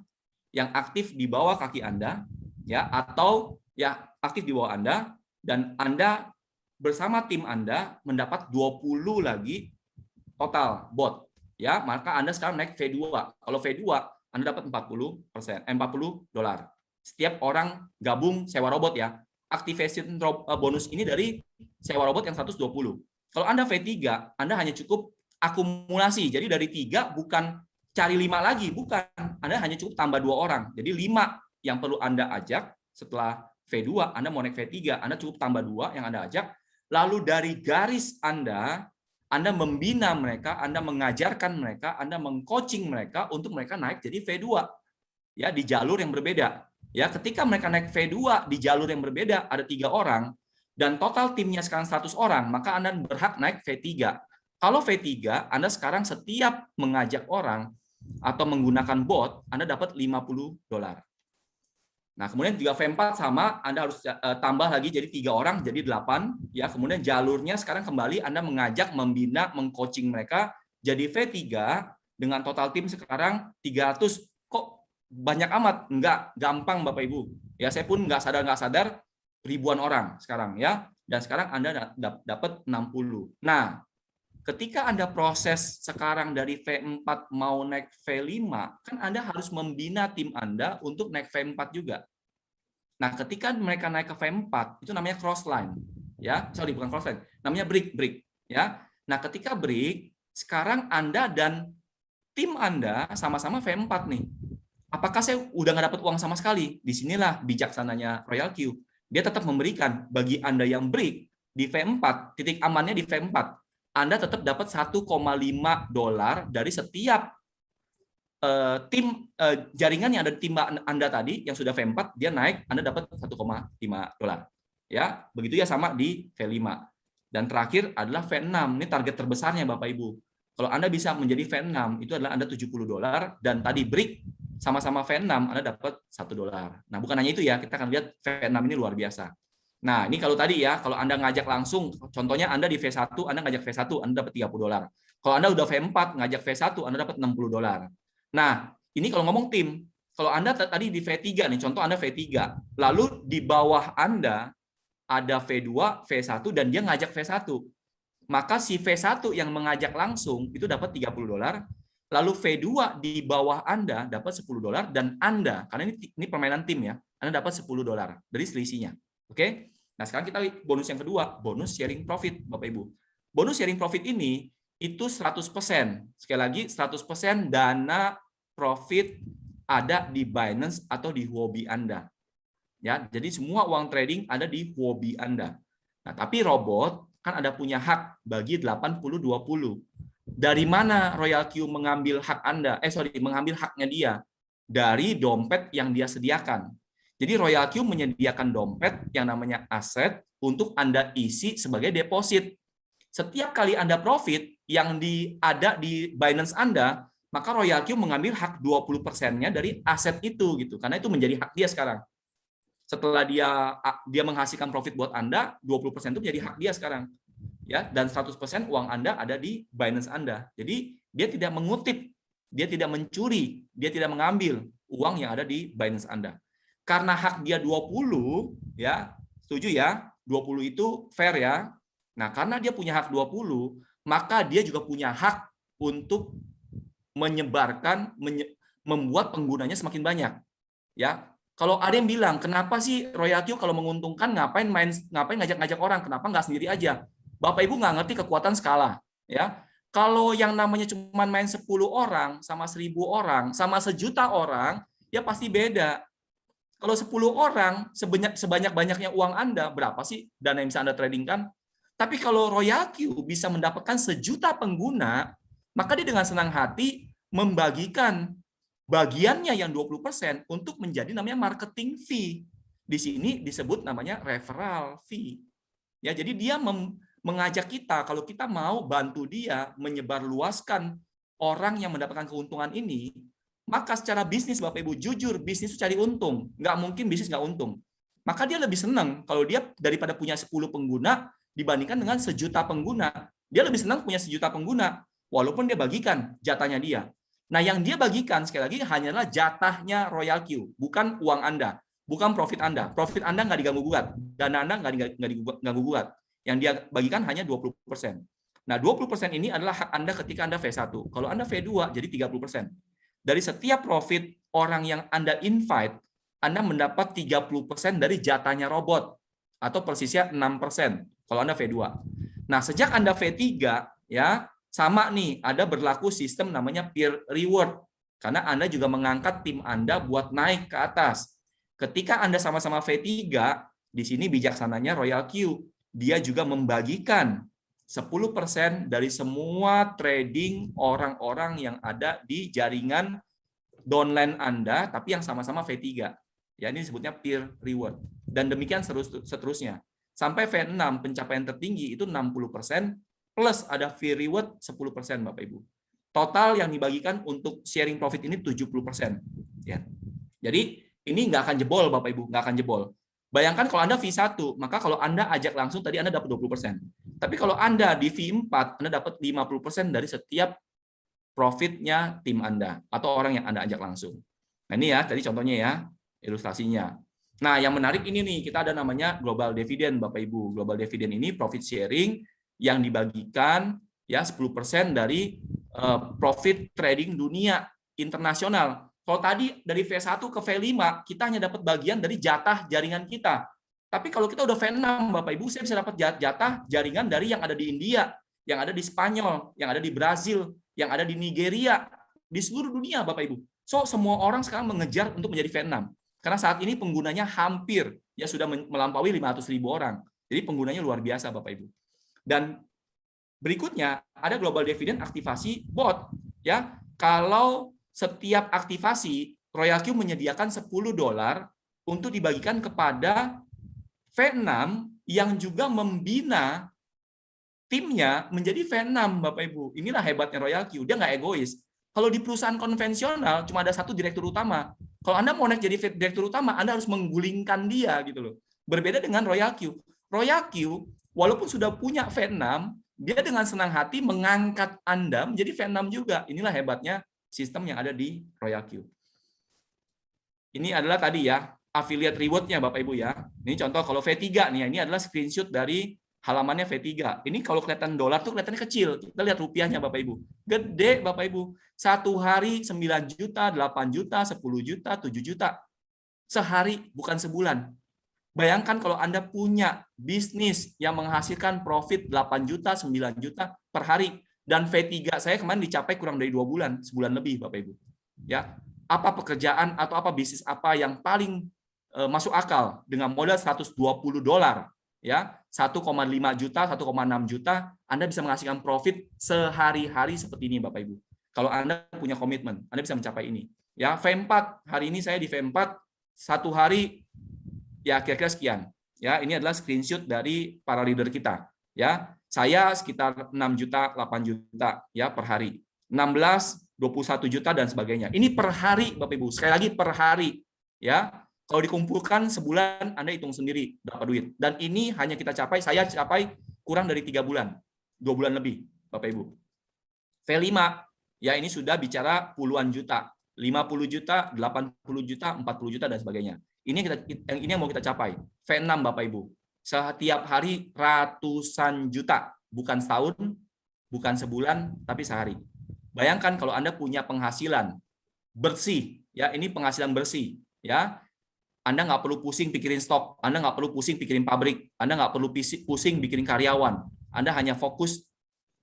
yang aktif di bawah kaki Anda, ya, atau ya aktif di bawah Anda, dan Anda bersama tim Anda mendapat 20 lagi total bot. Ya, maka Anda sekarang naik V2. Kalau V2, Anda dapat $40. Setiap orang gabung sewa robot ya. Activation bonus ini dari sewa robot yang 120. Kalau Anda V3, Anda hanya cukup akumulasi. Jadi dari 3 bukan cari 5 lagi, bukan. Anda hanya cukup tambah 2 orang. Jadi 5 yang perlu Anda ajak setelah V2, Anda mau naik V3, Anda cukup tambah 2 yang Anda ajak. Lalu dari garis Anda membina mereka, Anda mengajarkan mereka, Anda mengcoaching mereka untuk mereka naik jadi V2. Ya, di jalur yang berbeda. Ya, ketika mereka naik V2 di jalur yang berbeda, ada 3 orang, dan total timnya sekarang 100 orang, maka Anda berhak naik V3. Kalau V3, Anda sekarang setiap mengajak orang atau menggunakan bot, Anda dapat $50. Nah, kemudian juga V4 sama, Anda harus tambah lagi jadi 3 orang, jadi 8. Ya, kemudian jalurnya sekarang kembali Anda mengajak, membina, mengcoaching mereka jadi V3 dengan total tim sekarang 300. Kok banyak amat? Enggak, gampang Bapak Ibu. Ya, saya pun nggak sadar ribuan orang sekarang ya. Dan sekarang Anda dapat 60. Nah, ketika Anda proses sekarang dari V4 mau naik V5, kan Anda harus membina tim Anda untuk naik V4 juga. Nah, ketika mereka naik ke V4, itu namanya crossline. Ya, sorry, bukan crossline, namanya break, ya. Nah, ketika break, sekarang Anda dan tim Anda sama-sama V4 nih. Apakah saya udah nggak dapat uang sama sekali? Disinilah bijaksananya Royal Q. Dia tetap memberikan bagi Anda yang break di V4, titik amannya di V4. Anda tetap dapat $1,5 dari setiap tim jaringan yang ada di tim Anda tadi yang sudah V4, dia naik, Anda dapat $1,5. Ya, begitu ya sama di V5. Dan terakhir adalah V6. Ini target terbesarnya Bapak Ibu. Kalau Anda bisa menjadi V6, itu adalah Anda $70 dan tadi break sama-sama V6 Anda dapat $1. Nah, bukan hanya itu ya, kita akan lihat V6 ini luar biasa. Nah, ini kalau tadi ya, kalau Anda ngajak langsung, contohnya Anda di V1, Anda ngajak V1, Anda dapat $30. Kalau Anda udah V4 ngajak V1, Anda dapat $60. Nah, ini kalau ngomong tim, kalau Anda tadi di V3 nih, contoh Anda V3, lalu di bawah Anda ada V2, V1 dan dia ngajak V1. Maka si V1 yang mengajak langsung itu dapat $30. Lalu V2 di bawah Anda dapat $10 dan Anda, karena ini permainan tim ya, Anda dapat $10 dari selisihnya. Oke? Nah, sekarang kita lihat bonus yang kedua, bonus sharing profit, Bapak Ibu. Bonus sharing profit ini itu 100%. Sekali lagi 100% dana profit ada di Binance atau di Huobi Anda. Ya, jadi semua uang trading ada di Huobi Anda. Nah, tapi robot kan ada punya hak bagi 80-20. Dari mana Royal Q mengambil hak Anda? Mengambil haknya dia dari dompet yang dia sediakan. Jadi Royal Q menyediakan dompet yang namanya aset untuk Anda isi sebagai deposit. Setiap kali Anda profit yang ada di Binance Anda, maka Royal Q mengambil hak 20%-nya dari aset itu gitu. Karena itu menjadi hak dia sekarang. Setelah dia menghasilkan profit buat Anda, 20% itu menjadi hak dia sekarang. Ya, dan 100% uang Anda ada di Binance Anda. Jadi dia tidak mengutip, dia tidak mencuri, dia tidak mengambil uang yang ada di Binance Anda. Karena hak dia 20, ya, setuju ya? 20 itu fair ya. Nah, karena dia punya hak 20, maka dia juga punya hak untuk menyebarkan, membuat penggunanya semakin banyak. Ya, kalau ada yang bilang, kenapa sih Royal Q kalau menguntungkan ngapain ngajak-ngajak orang, kenapa nggak sendiri aja? Bapak Ibu nggak ngerti kekuatan skala, ya. Kalau yang namanya cuma main 10 orang sama 1000 orang sama 1.000.000 orang, ya pasti beda. Kalau 10 orang sebanyak-banyaknya uang Anda, berapa sih dana yang bisa Anda tradingkan? Tapi kalau Royal Q bisa mendapatkan 1.000.000 pengguna, maka dia dengan senang hati membagikan bagiannya yang 20% untuk menjadi namanya marketing fee. Di sini disebut namanya referral fee. Ya, jadi dia mengajak kita, kalau kita mau bantu dia menyebarluaskan orang yang mendapatkan keuntungan ini, maka secara bisnis, Bapak Ibu, jujur, bisnis itu cari untung. Nggak mungkin bisnis nggak untung. Maka dia lebih senang kalau dia daripada punya 10 pengguna dibandingkan dengan 1.000.000 pengguna. Dia lebih senang punya 1.000.000 pengguna, walaupun dia bagikan jatahnya dia. Nah, yang dia bagikan, sekali lagi, hanyalah jatahnya Royal Q, bukan uang Anda, bukan profit Anda. Profit Anda nggak diganggu-gugat, dana Anda nggak diganggu-gugat. Yang dia bagikan hanya 20%. Nah, 20% ini adalah hak Anda ketika Anda V1. Kalau Anda V2, jadi 30%. Dari setiap profit orang yang Anda invite, Anda mendapat 30% dari jatahnya robot, atau persisnya 6%, kalau Anda V2. Nah, sejak Anda V3, ya, sama nih, ada berlaku sistem namanya peer reward. Karena Anda juga mengangkat tim Anda buat naik ke atas. Ketika Anda sama-sama V3, di sini bijaksananya Royal Q. Dia juga membagikan 10% dari semua trading orang-orang yang ada di jaringan downline Anda, tapi yang sama-sama V3. Ya, ini disebutnya peer reward. Dan demikian seterusnya. Sampai V6, pencapaian tertinggi itu 60%, plus ada fee reward 10%, Bapak Ibu. Total yang dibagikan untuk sharing profit ini 70%. Ya. Jadi, ini nggak akan jebol, Bapak Ibu, nggak akan jebol. Bayangkan kalau Anda V1, maka kalau Anda ajak langsung tadi Anda dapat 20%. Tapi kalau Anda di V4, Anda dapat 50% dari setiap profitnya tim Anda atau orang yang Anda ajak langsung. Nah, ini ya, tadi contohnya ya, ilustrasinya. Nah, yang menarik ini nih, kita ada namanya global dividend, Bapak Ibu. Global dividend ini profit sharing yang dibagikan ya 10% dari profit trading dunia internasional. Kalau tadi dari V1 ke V5, kita hanya dapat bagian dari jatah jaringan kita. Tapi kalau kita udah V6, Bapak Ibu, saya bisa dapat jatah jaringan dari yang ada di India, yang ada di Spanyol, yang ada di Brazil, yang ada di Nigeria, di seluruh dunia, Bapak Ibu. So, semua orang sekarang mengejar untuk menjadi V6. Karena saat ini penggunanya hampir ya sudah melampaui 500.000 orang. Jadi penggunanya luar biasa, Bapak Ibu. Dan berikutnya ada global dividend aktivasi bot. Ya, kalau setiap aktivasi Royal Q menyediakan $10 untuk dibagikan kepada V6 yang juga membina timnya menjadi V6, Bapak Ibu. Inilah hebatnya Royal Q. Dia nggak egois. Kalau di perusahaan konvensional cuma ada satu direktur utama. Kalau Anda mau naik jadi direktur utama, Anda harus menggulingkan dia gitu loh. Berbeda dengan Royal Q. Royal Q walaupun sudah punya V6, dia dengan senang hati mengangkat Anda menjadi V6 juga. Inilah hebatnya sistem yang ada di Royal Q. Ini adalah tadi ya, affiliate reward-nya Bapak Ibu ya. Ini contoh kalau V3 nih, ini adalah screenshot dari halamannya V3. Ini kalau kelihatan dolar tuh kelihatannya kecil. Kita lihat rupiahnya Bapak Ibu. Gede Bapak Ibu. Satu hari 9 juta, 8 juta, 10 juta, 7 juta. Sehari, bukan sebulan. Bayangkan kalau Anda punya bisnis yang menghasilkan profit 8 juta, 9 juta per hari. Dan V3 saya kemarin dicapai kurang dari 2 bulan, sebulan lebih Bapak Ibu. Ya, apa pekerjaan atau apa bisnis apa yang paling masuk akal dengan modal $120, ya 1,5 juta, 1,6 juta, Anda bisa menghasilkan profit sehari-hari seperti ini, Bapak Ibu. Kalau Anda punya komitmen, Anda bisa mencapai ini. Ya, V4 hari ini saya di V4 satu hari ya kira-kira sekian. Ya, ini adalah screenshot dari para leader kita. Ya, saya sekitar 6 juta, 8 juta ya per hari. 16, 21 juta dan sebagainya. Ini per hari, Bapak Ibu. Sekali lagi per hari. Ya, kalau dikumpulkan sebulan, Anda hitung sendiri berapa duit. Dan ini hanya kita capai, saya capai kurang dari 3 bulan. 2 bulan lebih, Bapak Ibu. V5, ya ini sudah bicara puluhan juta. 50 juta, 80 juta, 40 juta, dan sebagainya. Ini yang mau kita capai. V6, Bapak Ibu. Setiap hari ratusan juta. Bukan setahun, bukan sebulan, tapi sehari. Bayangkan kalau Anda punya penghasilan bersih. Ya, ini penghasilan bersih. Ya, Anda nggak perlu pusing pikirin stok, Anda nggak perlu pusing pikirin pabrik, Anda nggak perlu pusing bikirin karyawan. Anda hanya fokus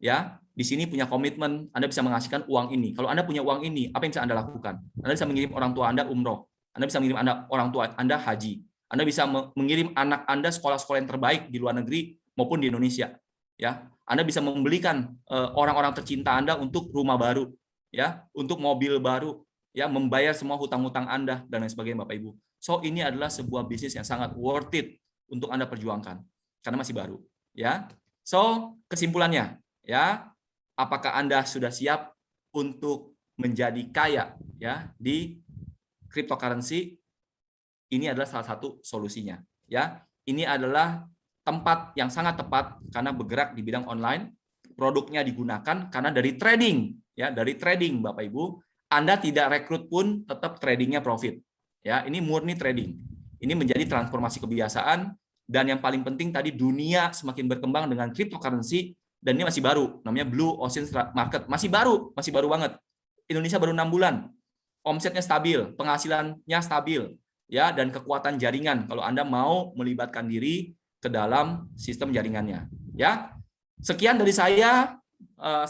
ya di sini punya komitmen, Anda bisa menghasilkan uang ini. Kalau Anda punya uang ini, apa yang bisa Anda lakukan? Anda bisa mengirim orang tua Anda umroh, Anda bisa mengirim orang tua Anda haji, Anda bisa mengirim anak Anda sekolah-sekolah yang terbaik di luar negeri maupun di Indonesia. Ya, Anda bisa membelikan orang-orang tercinta Anda untuk rumah baru, ya, untuk mobil baru, ya, membayar semua hutang-hutang Anda dan lain sebagainya, Bapak Ibu. So ini adalah sebuah bisnis yang sangat worth it untuk Anda perjuangkan karena masih baru, ya. So kesimpulannya, ya, apakah Anda sudah siap untuk menjadi kaya, ya, di cryptocurrency? Ini adalah salah satu solusinya, ya. Ini adalah tempat yang sangat tepat karena bergerak di bidang online, produknya digunakan karena dari trading, ya, dari trading Bapak Ibu, Anda tidak rekrut pun tetap tradingnya profit. Ya, ini murni trading. Ini menjadi transformasi kebiasaan dan yang paling penting tadi dunia semakin berkembang dengan cryptocurrency dan ini masih baru, namanya Blue Ocean Market, masih baru banget. Indonesia baru 6 bulan. Omsetnya stabil, penghasilannya stabil, ya, dan kekuatan jaringan kalau Anda mau melibatkan diri ke dalam sistem jaringannya, ya. Sekian dari saya,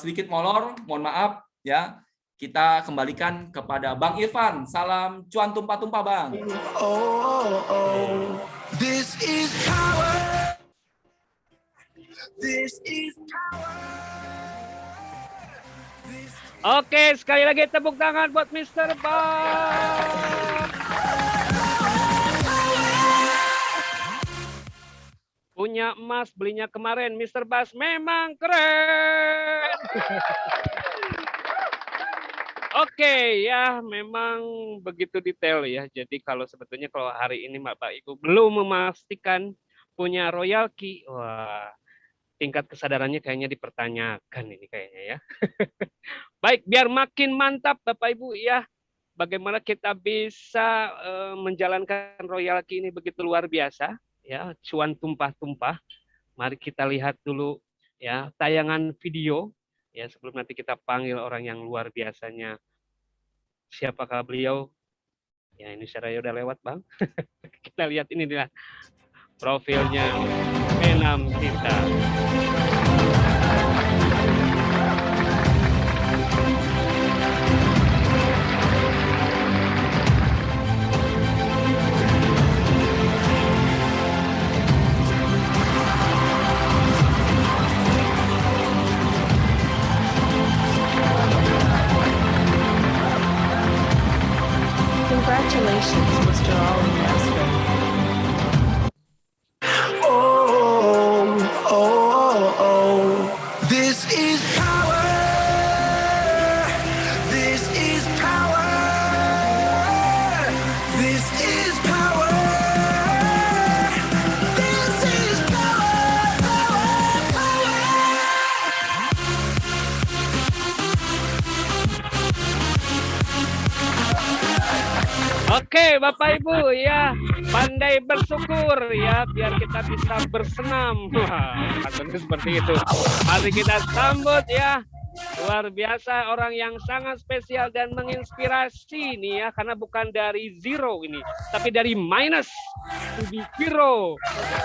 sedikit molor, mohon maaf, ya. Kita kembalikan kepada Bang Irfan. Salam cuan tumpah-tumpah, Bang. This is power. This is power. Oke, sekali lagi tepuk tangan buat Mr. Bang. Punya emas, belinya kemarin. Mr. Bas memang keren. Oke, ya memang begitu detail ya. Jadi kalau sebetulnya kalau hari ini Bapak Ibu belum memastikan punya Royal Key, wah, tingkat kesadarannya kayaknya dipertanyakan ini kayaknya ya. Baik, biar makin mantap Bapak Ibu ya. bagaimana kita bisa menjalankan Royal Key ini begitu luar biasa, ya, cuan tumpah-tumpah. Mari kita lihat dulu ya tayangan video ya sebelum nanti kita panggil orang yang luar biasanya. Siapakah beliau? Ya ini saya udah lewat, Bang. Kita lihat ini dia profilnya P6 kita. Congratulations, Mr. Ali Master. Oh, oh, oh, oh. This is power. This is power. This is power. This is power. Power, power. Oke, Bapak Ibu ya, pandai bersyukur ya, biar kita bisa bersenam. Wah, katanya seperti itu. Mari kita sambut ya, luar biasa orang yang sangat spesial dan menginspirasi nih ya, karena bukan dari zero ini, tapi dari minus to be hero.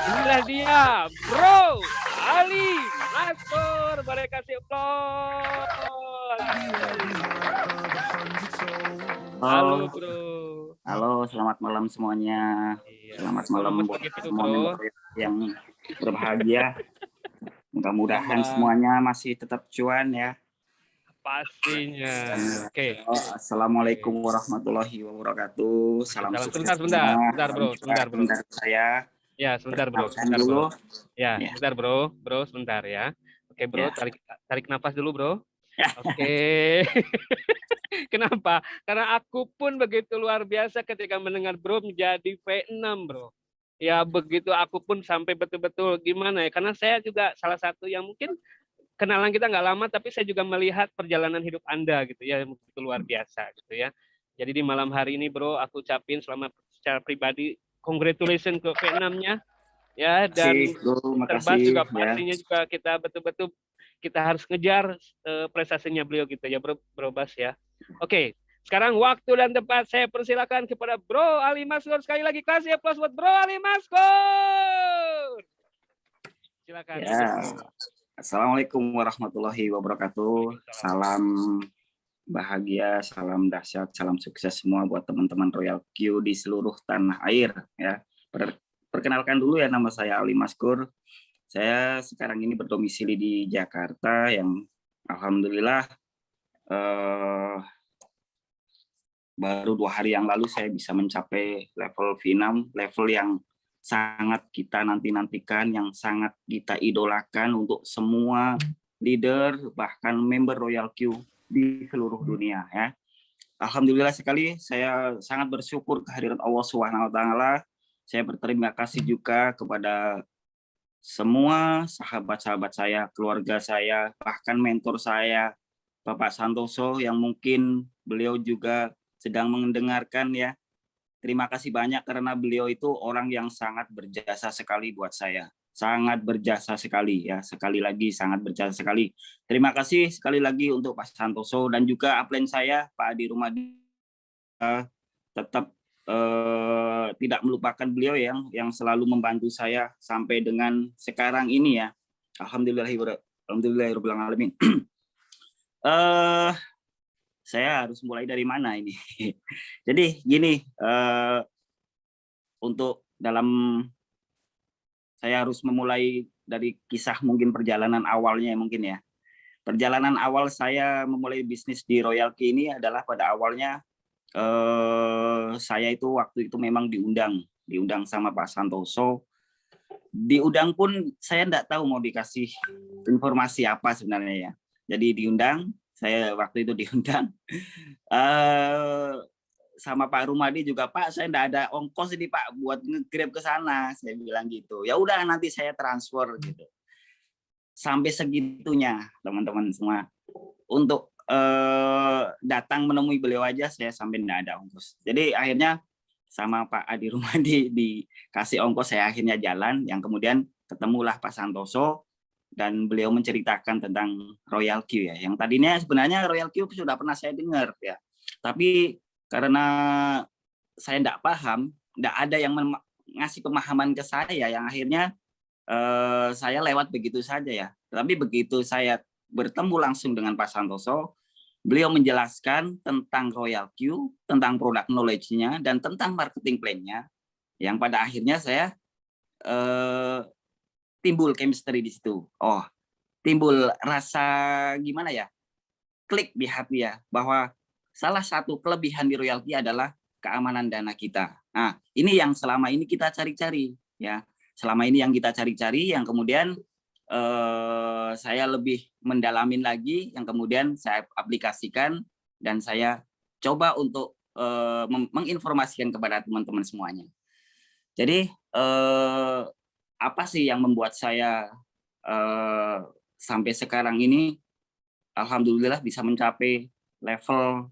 Inilah dia, Bro Ali Maskor. Boleh kasih applause. Halo, Bro. Halo, selamat malam semuanya. Iya. Selamat malam buat begitu, semua Bro. yang berbahagia. Mudah-mudahan Sama. semuanya masih tetap cuan ya. Pastinya. Oke. Assalamualaikum warahmatullahi wabarakatuh. Salam Salam. sukses Sebentar, semua. sebentar, Bro. Salam Sebentar, Bro. dari saya. Ya, sebentar, Bro. Perkenalkan Sebentar, dulu. Bro. Ya, Ya. sebentar, Bro. Bro, sebentar ya. Oke, Bro, Ya. tarik nafas dulu, Bro. Ya. Oke. Kenapa? Karena aku pun begitu luar biasa ketika mendengar Bro menjadi V6, Bro. Ya, begitu aku pun sampai betul-betul gimana ya, karena saya juga salah satu yang mungkin kenalan kita nggak lama, tapi saya juga melihat perjalanan hidup Anda gitu ya, yang begitu luar biasa gitu ya. Jadi di malam hari ini, Bro, aku ucapin selamat secara pribadi, congratulations ke V6-nya. Ya, dan Makasih, Bro. Terbas Makasih juga ya. pastinya juga kita betul-betul kita harus ngejar prestasinya beliau gitu ya, Bro Bas ya. Oke, sekarang waktu dan tempat saya persilakan kepada Bro Ali Maskor. Sekali lagi kasih aplaus buat Bro Ali Maskor. Silakan. Ya. Assalamualaikum warahmatullahi wabarakatuh. Salam bahagia, salam dahsyat, salam sukses semua buat teman-teman Royal Q di seluruh tanah air ya. Perkenalkan dulu ya, nama saya Ali Maskor. Saya sekarang ini berdomisili di Jakarta yang alhamdulillah baru 2 hari yang lalu saya bisa mencapai level V6, level yang sangat kita nanti-nantikan, yang sangat kita idolakan untuk semua leader bahkan member Royal Q di seluruh dunia ya. Alhamdulillah sekali, saya sangat bersyukur kehadiran Allah SWT. Saya berterima kasih juga kepada semua sahabat-sahabat saya, keluarga saya, bahkan mentor saya, Bapak Santoso, yang mungkin beliau juga sedang mendengarkan ya. Terima kasih banyak karena beliau itu orang yang sangat berjasa sekali buat saya. Sangat berjasa sekali ya. Sekali lagi sangat berjasa sekali. Terima kasih sekali lagi untuk Pak Santoso dan juga upline saya Pak Adi Rumadi. Tetap tidak melupakan beliau yang selalu membantu saya sampai dengan sekarang ini ya. Alhamdulillahirabbil alamin. Saya harus mulai dari mana ini? Jadi gini, untuk saya harus memulai dari kisah mungkin perjalanan awalnya mungkin ya. Perjalanan awal saya memulai bisnis di Royal Key ini adalah pada awalnya saya itu waktu itu memang diundang sama Pak Santoso. Diundang pun saya enggak tahu mau dikasih informasi apa sebenarnya ya. Jadi diundang, saya waktu itu diundang sama Pak Rumadi juga, Pak saya enggak ada ongkos ini Pak buat nge-grab ke sana, saya bilang gitu. Ya udah nanti saya transfer gitu. Sampai segitunya teman-teman semua. Untuk datang menemui beliau aja saya sampai nggak ada ongkos. Jadi akhirnya sama Pak Adi Rumadi dikasih ongkos, saya akhirnya jalan, yang kemudian ketemulah Pak Santoso dan beliau menceritakan tentang Royal Q ya. Yang tadinya sebenarnya Royal Q sudah pernah saya dengar ya. Tapi karena saya tidak paham, tidak ada yang ngasih pemahaman ke saya, yang akhirnya saya lewat begitu saja ya. Tapi begitu saya bertemu langsung dengan Pak Santoso, beliau menjelaskan tentang Royal Q, tentang product knowledge-nya, dan tentang marketing plan-nya, yang pada akhirnya saya timbul chemistry di situ. Oh, timbul rasa gimana ya? Klik di hati ya, bahwa salah satu kelebihan di Royal Q adalah keamanan dana kita. Nah, ini yang selama ini kita cari-cari ya. Selama ini yang kita cari-cari, yang kemudian saya lebih mendalamin lagi, yang kemudian saya aplikasikan dan saya coba untuk menginformasikan kepada teman-teman semuanya. Jadi apa sih yang membuat saya sampai sekarang ini alhamdulillah bisa mencapai level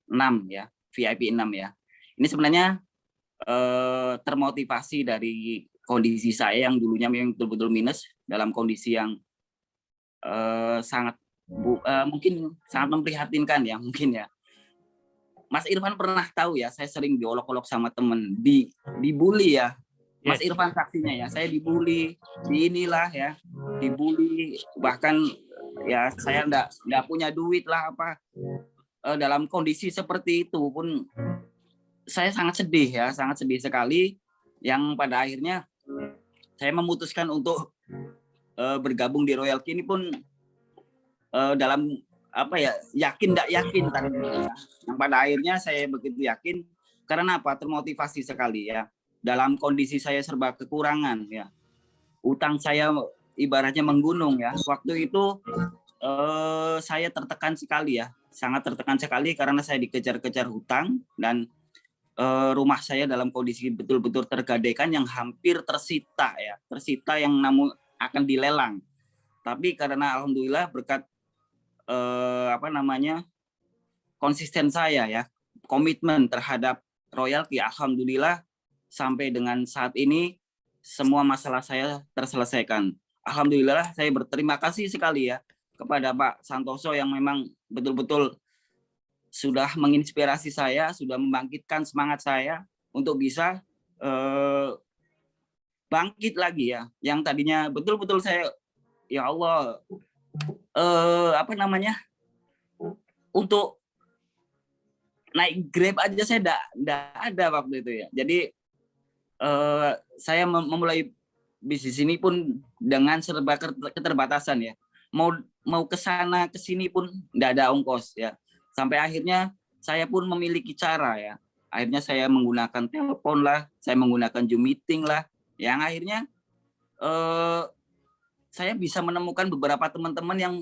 6 ya, VIP 6 ya. Ini sebenarnya termotivasi dari kondisi saya yang dulunya memang betul-betul minus, dalam kondisi yang sangat mungkin sangat memprihatinkan ya, mungkin ya. Mas Irfan pernah tahu ya, saya sering diolok-olok sama temen, dibully ya. Mas Irfan saksinya ya, saya dibully, di inilah ya, dibully, bahkan ya saya enggak punya duit lah apa. Dalam kondisi seperti itu pun saya sangat sedih ya, sangat sedih sekali, yang pada akhirnya saya memutuskan untuk bergabung di Royal Q ini pun dalam apa ya, yakin enggak yakin kan. Yang pada akhirnya saya begitu yakin karena apa? Termotivasi sekali ya. Dalam kondisi saya serba kekurangan ya. Utang saya ibaratnya menggunung ya. Waktu itu saya tertekan sekali ya. Sangat tertekan sekali karena saya dikejar-kejar hutang dan rumah saya dalam kondisi betul-betul tergadaikan yang hampir tersita ya. Tersita yang namun akan dilelang. Tapi karena alhamdulillah berkat konsisten saya ya, komitmen terhadap Royal Q, alhamdulillah sampai dengan saat ini semua masalah saya terselesaikan. Alhamdulillah saya berterima kasih sekali ya kepada Pak Santoso yang memang betul-betul sudah menginspirasi saya, sudah membangkitkan semangat saya untuk bisa bangkit lagi ya. Yang tadinya betul-betul saya, ya Allah, untuk naik Grab aja saya enggak ada waktu itu ya. Jadi saya memulai bisnis ini pun dengan serba keterbatasan ya. Mau ke sana ke sini pun enggak ada ongkos ya. Sampai akhirnya saya pun memiliki cara ya. Akhirnya saya menggunakan telepon lah, saya menggunakan Zoom meeting lah. Yang akhirnya saya bisa menemukan beberapa teman-teman yang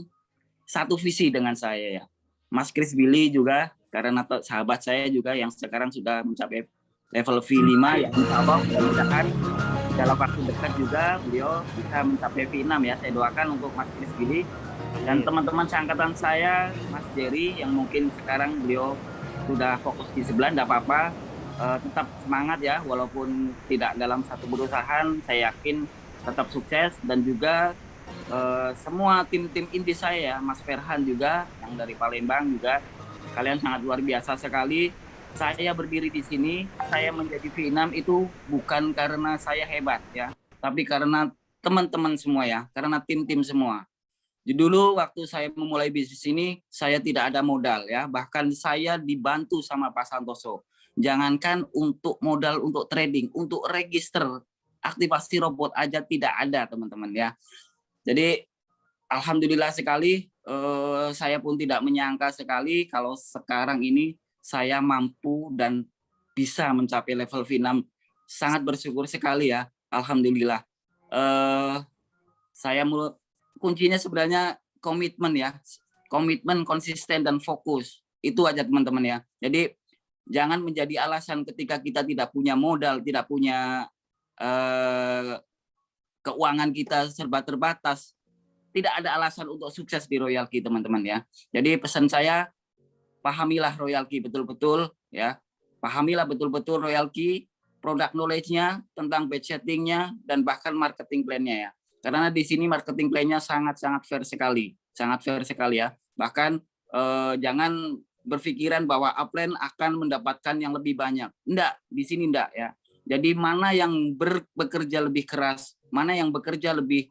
satu visi dengan saya ya. Mas Chris Billy juga, karena sahabat saya juga yang sekarang sudah mencapai level V5 yang insya Allah mudah-mudahan dalam waktu dekat juga beliau bisa mencapai V6 ya. Saya doakan untuk Mas Chris Billy dan teman-teman seangkatan saya, Mas Jerry yang mungkin sekarang beliau sudah fokus di sebelah, enggak apa-apa, tetap semangat ya, walaupun tidak dalam satu perusahaan, saya yakin tetap sukses. Dan juga semua tim-tim inti saya, Mas Ferhan juga yang dari Palembang juga, kalian sangat luar biasa sekali. Saya berdiri di sini, saya menjadi V6 itu bukan karena saya hebat ya, tapi karena teman-teman semua ya, karena tim-tim semua. Dulu waktu saya memulai bisnis ini, saya tidak ada modal ya, bahkan saya dibantu sama Pak Santoso. Jangankan untuk modal untuk trading, untuk register aktivasi robot aja tidak ada teman-teman ya. Jadi alhamdulillah sekali, saya pun tidak menyangka sekali kalau sekarang ini saya mampu dan bisa mencapai level V6. Sangat bersyukur sekali ya, alhamdulillah. Kuncinya sebenarnya komitmen ya, komitmen, konsisten dan fokus. Itu aja teman-teman ya. Jadi jangan menjadi alasan ketika kita tidak punya modal, tidak punya keuangan kita serba terbatas. tidak ada alasan untuk sukses di Royal Key, teman-teman ya. Jadi pesan saya, pahamilah Royal Key betul-betul ya. Pahamilah betul-betul Royal Key, product knowledge-nya, tentang page setting-nya, dan bahkan marketing plan-nya ya. Karena di sini marketing plan-nya sangat-sangat fair sekali. Sangat fair sekali ya. Bahkan jangan berpikiran bahwa upline akan mendapatkan yang lebih banyak. Enggak, di sini enggak ya. Jadi mana yang bekerja lebih keras, mana yang bekerja lebih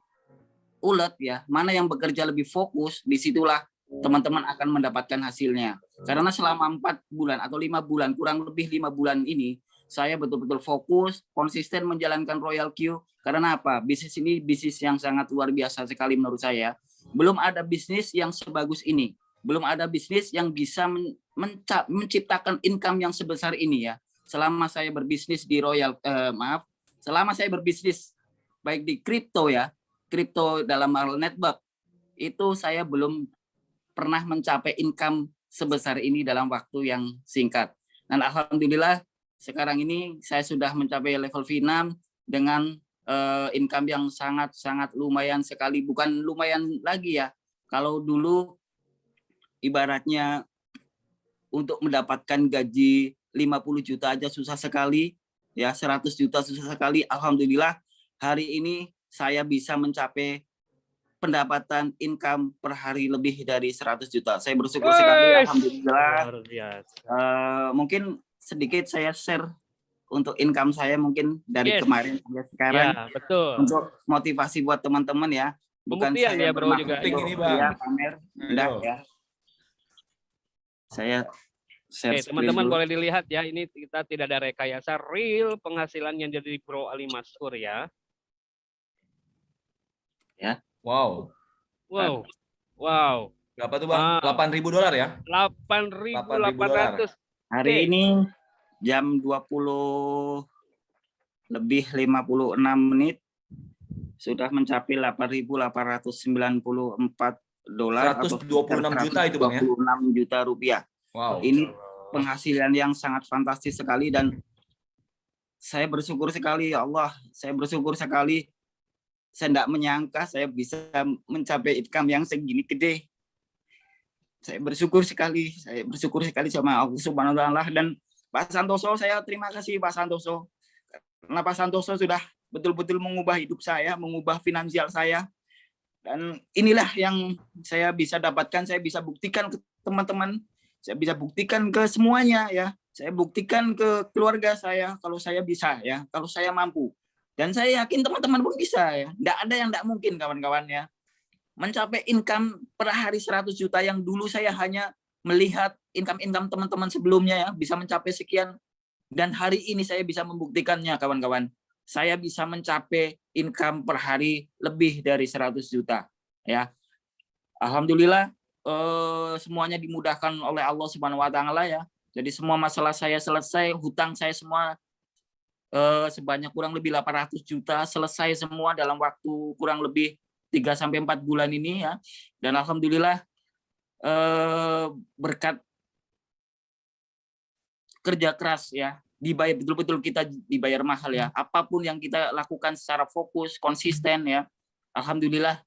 ulet ya, mana yang bekerja lebih fokus, disitulah teman-teman akan mendapatkan hasilnya. Karena selama 4 bulan atau 5 bulan, kurang lebih 5 bulan ini, saya betul-betul fokus, konsisten menjalankan Royal Q. Karena apa? Bisnis ini bisnis yang sangat luar biasa sekali menurut saya. Belum ada bisnis yang sebagus ini. Belum ada bisnis yang bisa menciptakan income yang sebesar ini ya. Selama saya berbisnis di selama saya berbisnis baik di kripto ya, kripto dalam hal network, itu saya belum pernah mencapai income sebesar ini dalam waktu yang singkat. Dan alhamdulillah sekarang ini saya sudah mencapai level V6 dengan income yang sangat-sangat lumayan sekali. Bukan lumayan lagi ya. Kalau dulu ibaratnya untuk mendapatkan gaji 50 juta aja susah sekali, ya 100 juta susah sekali. Alhamdulillah hari ini saya bisa mencapai pendapatan income per hari lebih dari 100 juta. Saya bersyukur sekali, alhamdulillah. Mungkin sedikit saya share untuk income saya mungkin dari kemarin sampai sekarang. Ya, betul. Untuk motivasi buat teman-teman ya. Bukan Pembuktian saya ya, bro, juga. Ini, Bang. Ya, pamer. Enggak ya. Saya share teman-teman screen dulu. boleh dilihat ya, ini kita tidak ada rekayasa, real penghasilan yang jadi Bro Ali Maskur ya. Ya. Wow. Wow. Berapa tuh Bang? $8.000 ya? 8.800. Hari ini jam 20 lebih 56 menit sudah mencapai $8.894 $126 juta itu Bang ya? 126 juta rupiah. Wow. Ini penghasilan yang sangat fantastis sekali dan saya bersyukur sekali ya Allah. Saya bersyukur sekali. Saya tidak menyangka saya bisa mencapai income yang segini gede. Saya bersyukur sekali. Saya bersyukur sekali sama Allah Subhanahu wa taala dan Pak Santoso. Saya terima kasih Pak Santoso. Karena Pak Santoso sudah betul-betul mengubah hidup saya, mengubah finansial saya. Dan inilah yang saya bisa dapatkan, saya bisa buktikan ke teman-teman, saya bisa buktikan ke semuanya ya. Saya buktikan ke keluarga saya kalau saya bisa ya, kalau saya mampu. Dan saya yakin teman-teman pun bisa ya. Tidak ada yang tidak mungkin kawan-kawan ya. Mencapai income per hari 100 juta yang dulu saya hanya melihat income-income teman-teman sebelumnya ya, bisa mencapai sekian. Dan hari ini saya bisa membuktikannya kawan-kawan. Saya bisa mencapai income per hari lebih dari 100 juta ya. Alhamdulillah semuanya dimudahkan oleh Allah Subhanahu wa taala ya. Jadi semua masalah saya selesai, hutang saya semua sebanyak kurang lebih 800 juta selesai semua dalam waktu kurang lebih 3 sampai 4 bulan ini ya. Dan alhamdulillah berkat kerja keras ya, dibayar betul-betul, kita dibayar mahal ya. Apapun yang kita lakukan secara fokus, konsisten ya, alhamdulillah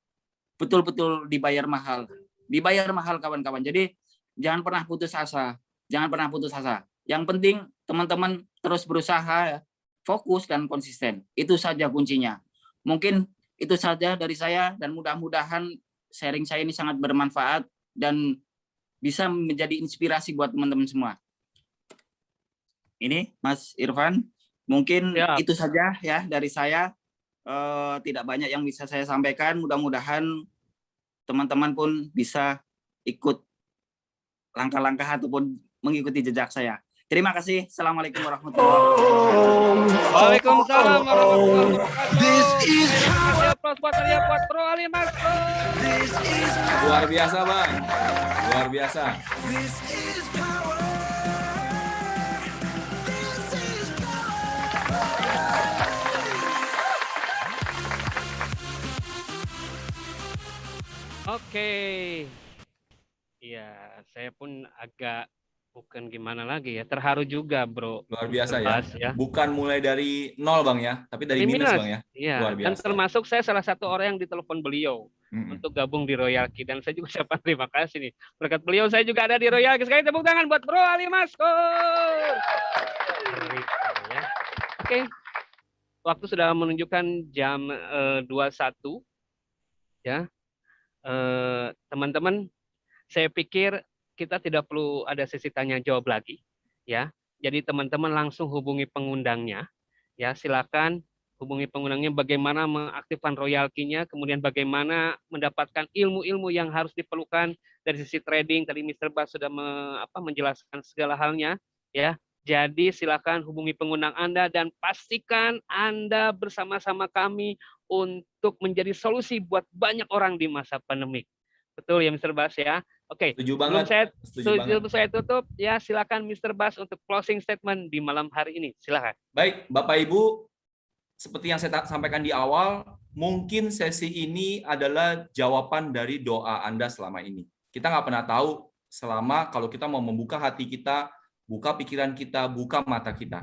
betul-betul dibayar mahal. Dibayar mahal kawan-kawan. Jadi jangan pernah putus asa. Jangan pernah putus asa. Yang penting teman-teman terus berusaha, fokus dan konsisten. Itu saja kuncinya. Mungkin itu saja dari saya dan mudah-mudahan sharing saya ini sangat bermanfaat dan bisa menjadi inspirasi buat teman-teman semua. Ini Mas Irfan, mungkin itu saja ya dari saya. Tidak banyak yang bisa saya sampaikan. Mudah-mudahan teman-teman pun bisa ikut langkah-langkah ataupun mengikuti jejak saya. Terima kasih. Assalamualaikum warahmatullahi wabarakatuh. Waalaikumsalam warahmatullahi This is wabarakatuh. Buat Bro Ali Maskur. This is Luar biasa Bang. Luar biasa. This is power. This is Oke. Iya, saya pun agak bukan gimana lagi ya, terharu juga Bro. Luar biasa ya. Bukan mulai dari nol Bang ya, tapi dari minus Bang ya. Iya. Luar Dan biasa. termasuk saya salah satu orang yang ditelepon beliau. untuk gabung di Royal Key, dan saya juga ucapkan terima kasih nih. Berkat beliau saya juga ada di Royal Key. Sekali tepuk tangan buat Bro Ali Maskur. Ya. Oke. Waktu sudah menunjukkan jam 21 ya. Teman-teman, saya pikir kita tidak perlu ada sesi tanya jawab lagi ya. Jadi teman-teman langsung hubungi pengundangnya ya, silakan hubungi pengundangnya bagaimana mengaktifkan Royal Key-nya, kemudian bagaimana mendapatkan ilmu-ilmu yang harus diperlukan dari sisi trading. Tadi Mr. Bas sudah menjelaskan segala halnya ya. Jadi silakan hubungi pengundang Anda dan pastikan Anda bersama-sama kami untuk menjadi solusi buat banyak orang di masa pandemik. Betul ya Mr. Bas ya? Oke, Setuju sebelum banget. saya tutup ya, silakan Mr. Bas untuk closing statement di malam hari ini. Silakan. Baik, Bapak Ibu, seperti yang saya sampaikan di awal, mungkin sesi ini adalah jawaban dari doa Anda selama ini. Kita nggak pernah tahu selama kalau kita mau membuka hati kita, buka pikiran kita, buka mata kita.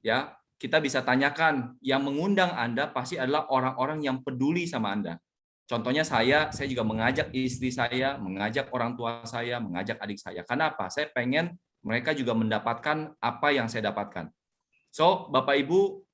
Ya, kita bisa tanyakan, yang mengundang Anda pasti adalah orang-orang yang peduli sama Anda. Contohnya saya juga mengajak istri saya, mengajak orang tua saya, mengajak adik saya. Kenapa? Saya pengen mereka juga mendapatkan apa yang saya dapatkan. So, Bapak Ibu,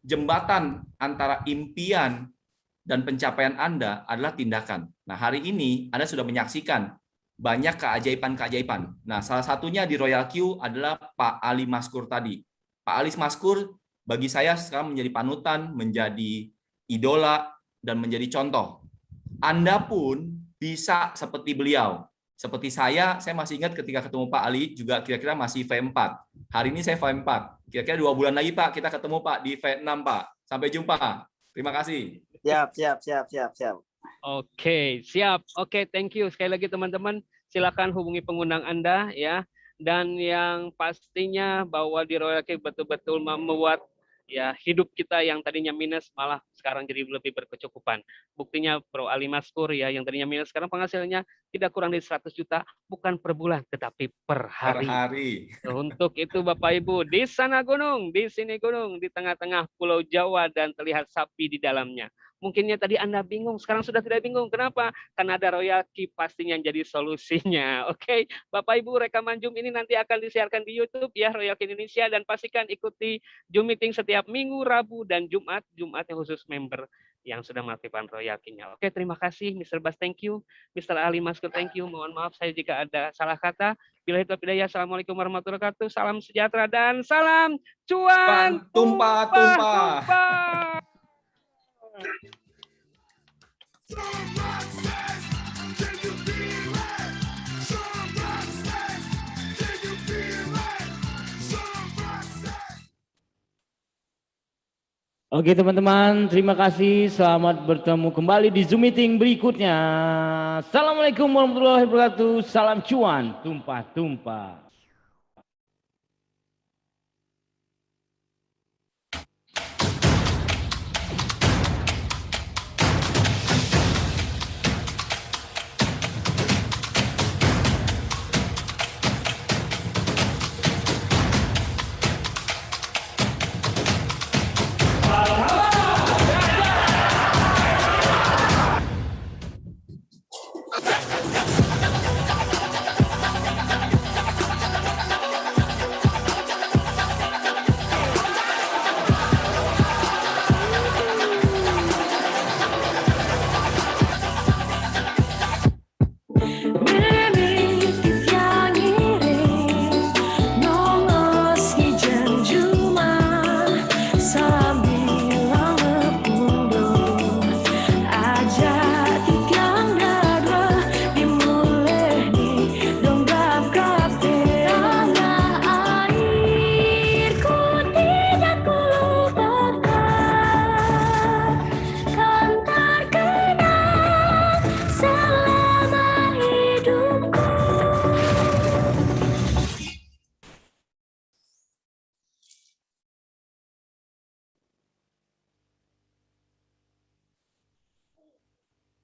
jembatan antara impian dan pencapaian Anda adalah tindakan. Nah, hari ini Anda sudah menyaksikan banyak keajaiban-keajaiban. Nah, salah satunya di Royal Q adalah Pak Ali Maskur tadi. Pak Ali Maskur bagi saya sekarang menjadi panutan, menjadi idola, dan menjadi contoh. Anda pun bisa seperti beliau. Seperti saya masih ingat ketika ketemu Pak Ali juga kira-kira masih V4. Hari ini saya V4. Kira-kira 2 bulan lagi Pak, kita ketemu Pak di V6 Pak. Sampai jumpa. Terima kasih. Siap. Oke, siap. Oke, thank you. Sekali lagi teman-teman, silakan hubungi pengundang Anda ya. Dan yang pastinya bahwa di Royal Key betul-betul membuat ya hidup kita yang tadinya minus malah sekarang jadi lebih berkecukupan. Buktinya Bro Ali Maskur ya, yang tadinya minus sekarang penghasilannya tidak kurang dari 100 juta, bukan per bulan tetapi per hari. Untuk itu Bapak Ibu, di sana gunung, di sini gunung, di tengah-tengah Pulau Jawa dan terlihat sapi di dalamnya. Mungkinnya tadi Anda bingung, sekarang sudah tidak bingung. Kenapa? Karena ada Royal Key pastinya jadi solusinya. Oke, Bapak Ibu, rekaman Zoom ini nanti akan disiarkan di YouTube ya, Royal Key Indonesia, dan pastikan ikuti Zoom meeting setiap Minggu, Rabu, dan Jumat. Jumat yang khusus member yang sudah mengaktifkan Royal Key-nya. Oke, terima kasih Mr. Bas, thank you. Mr. Ali Maskur, thank you. Mohon maaf saya jika ada salah kata. Bila itu hidayah, assalamualaikum warahmatullahi wabarakatuh. Salam sejahtera dan salam cuan Tumpah. Oke teman-teman, terima kasih. Selamat bertemu kembali di Zoom meeting berikutnya. Assalamualaikum warahmatullahi wabarakatuh. Salam cuan tumpah-tumpah.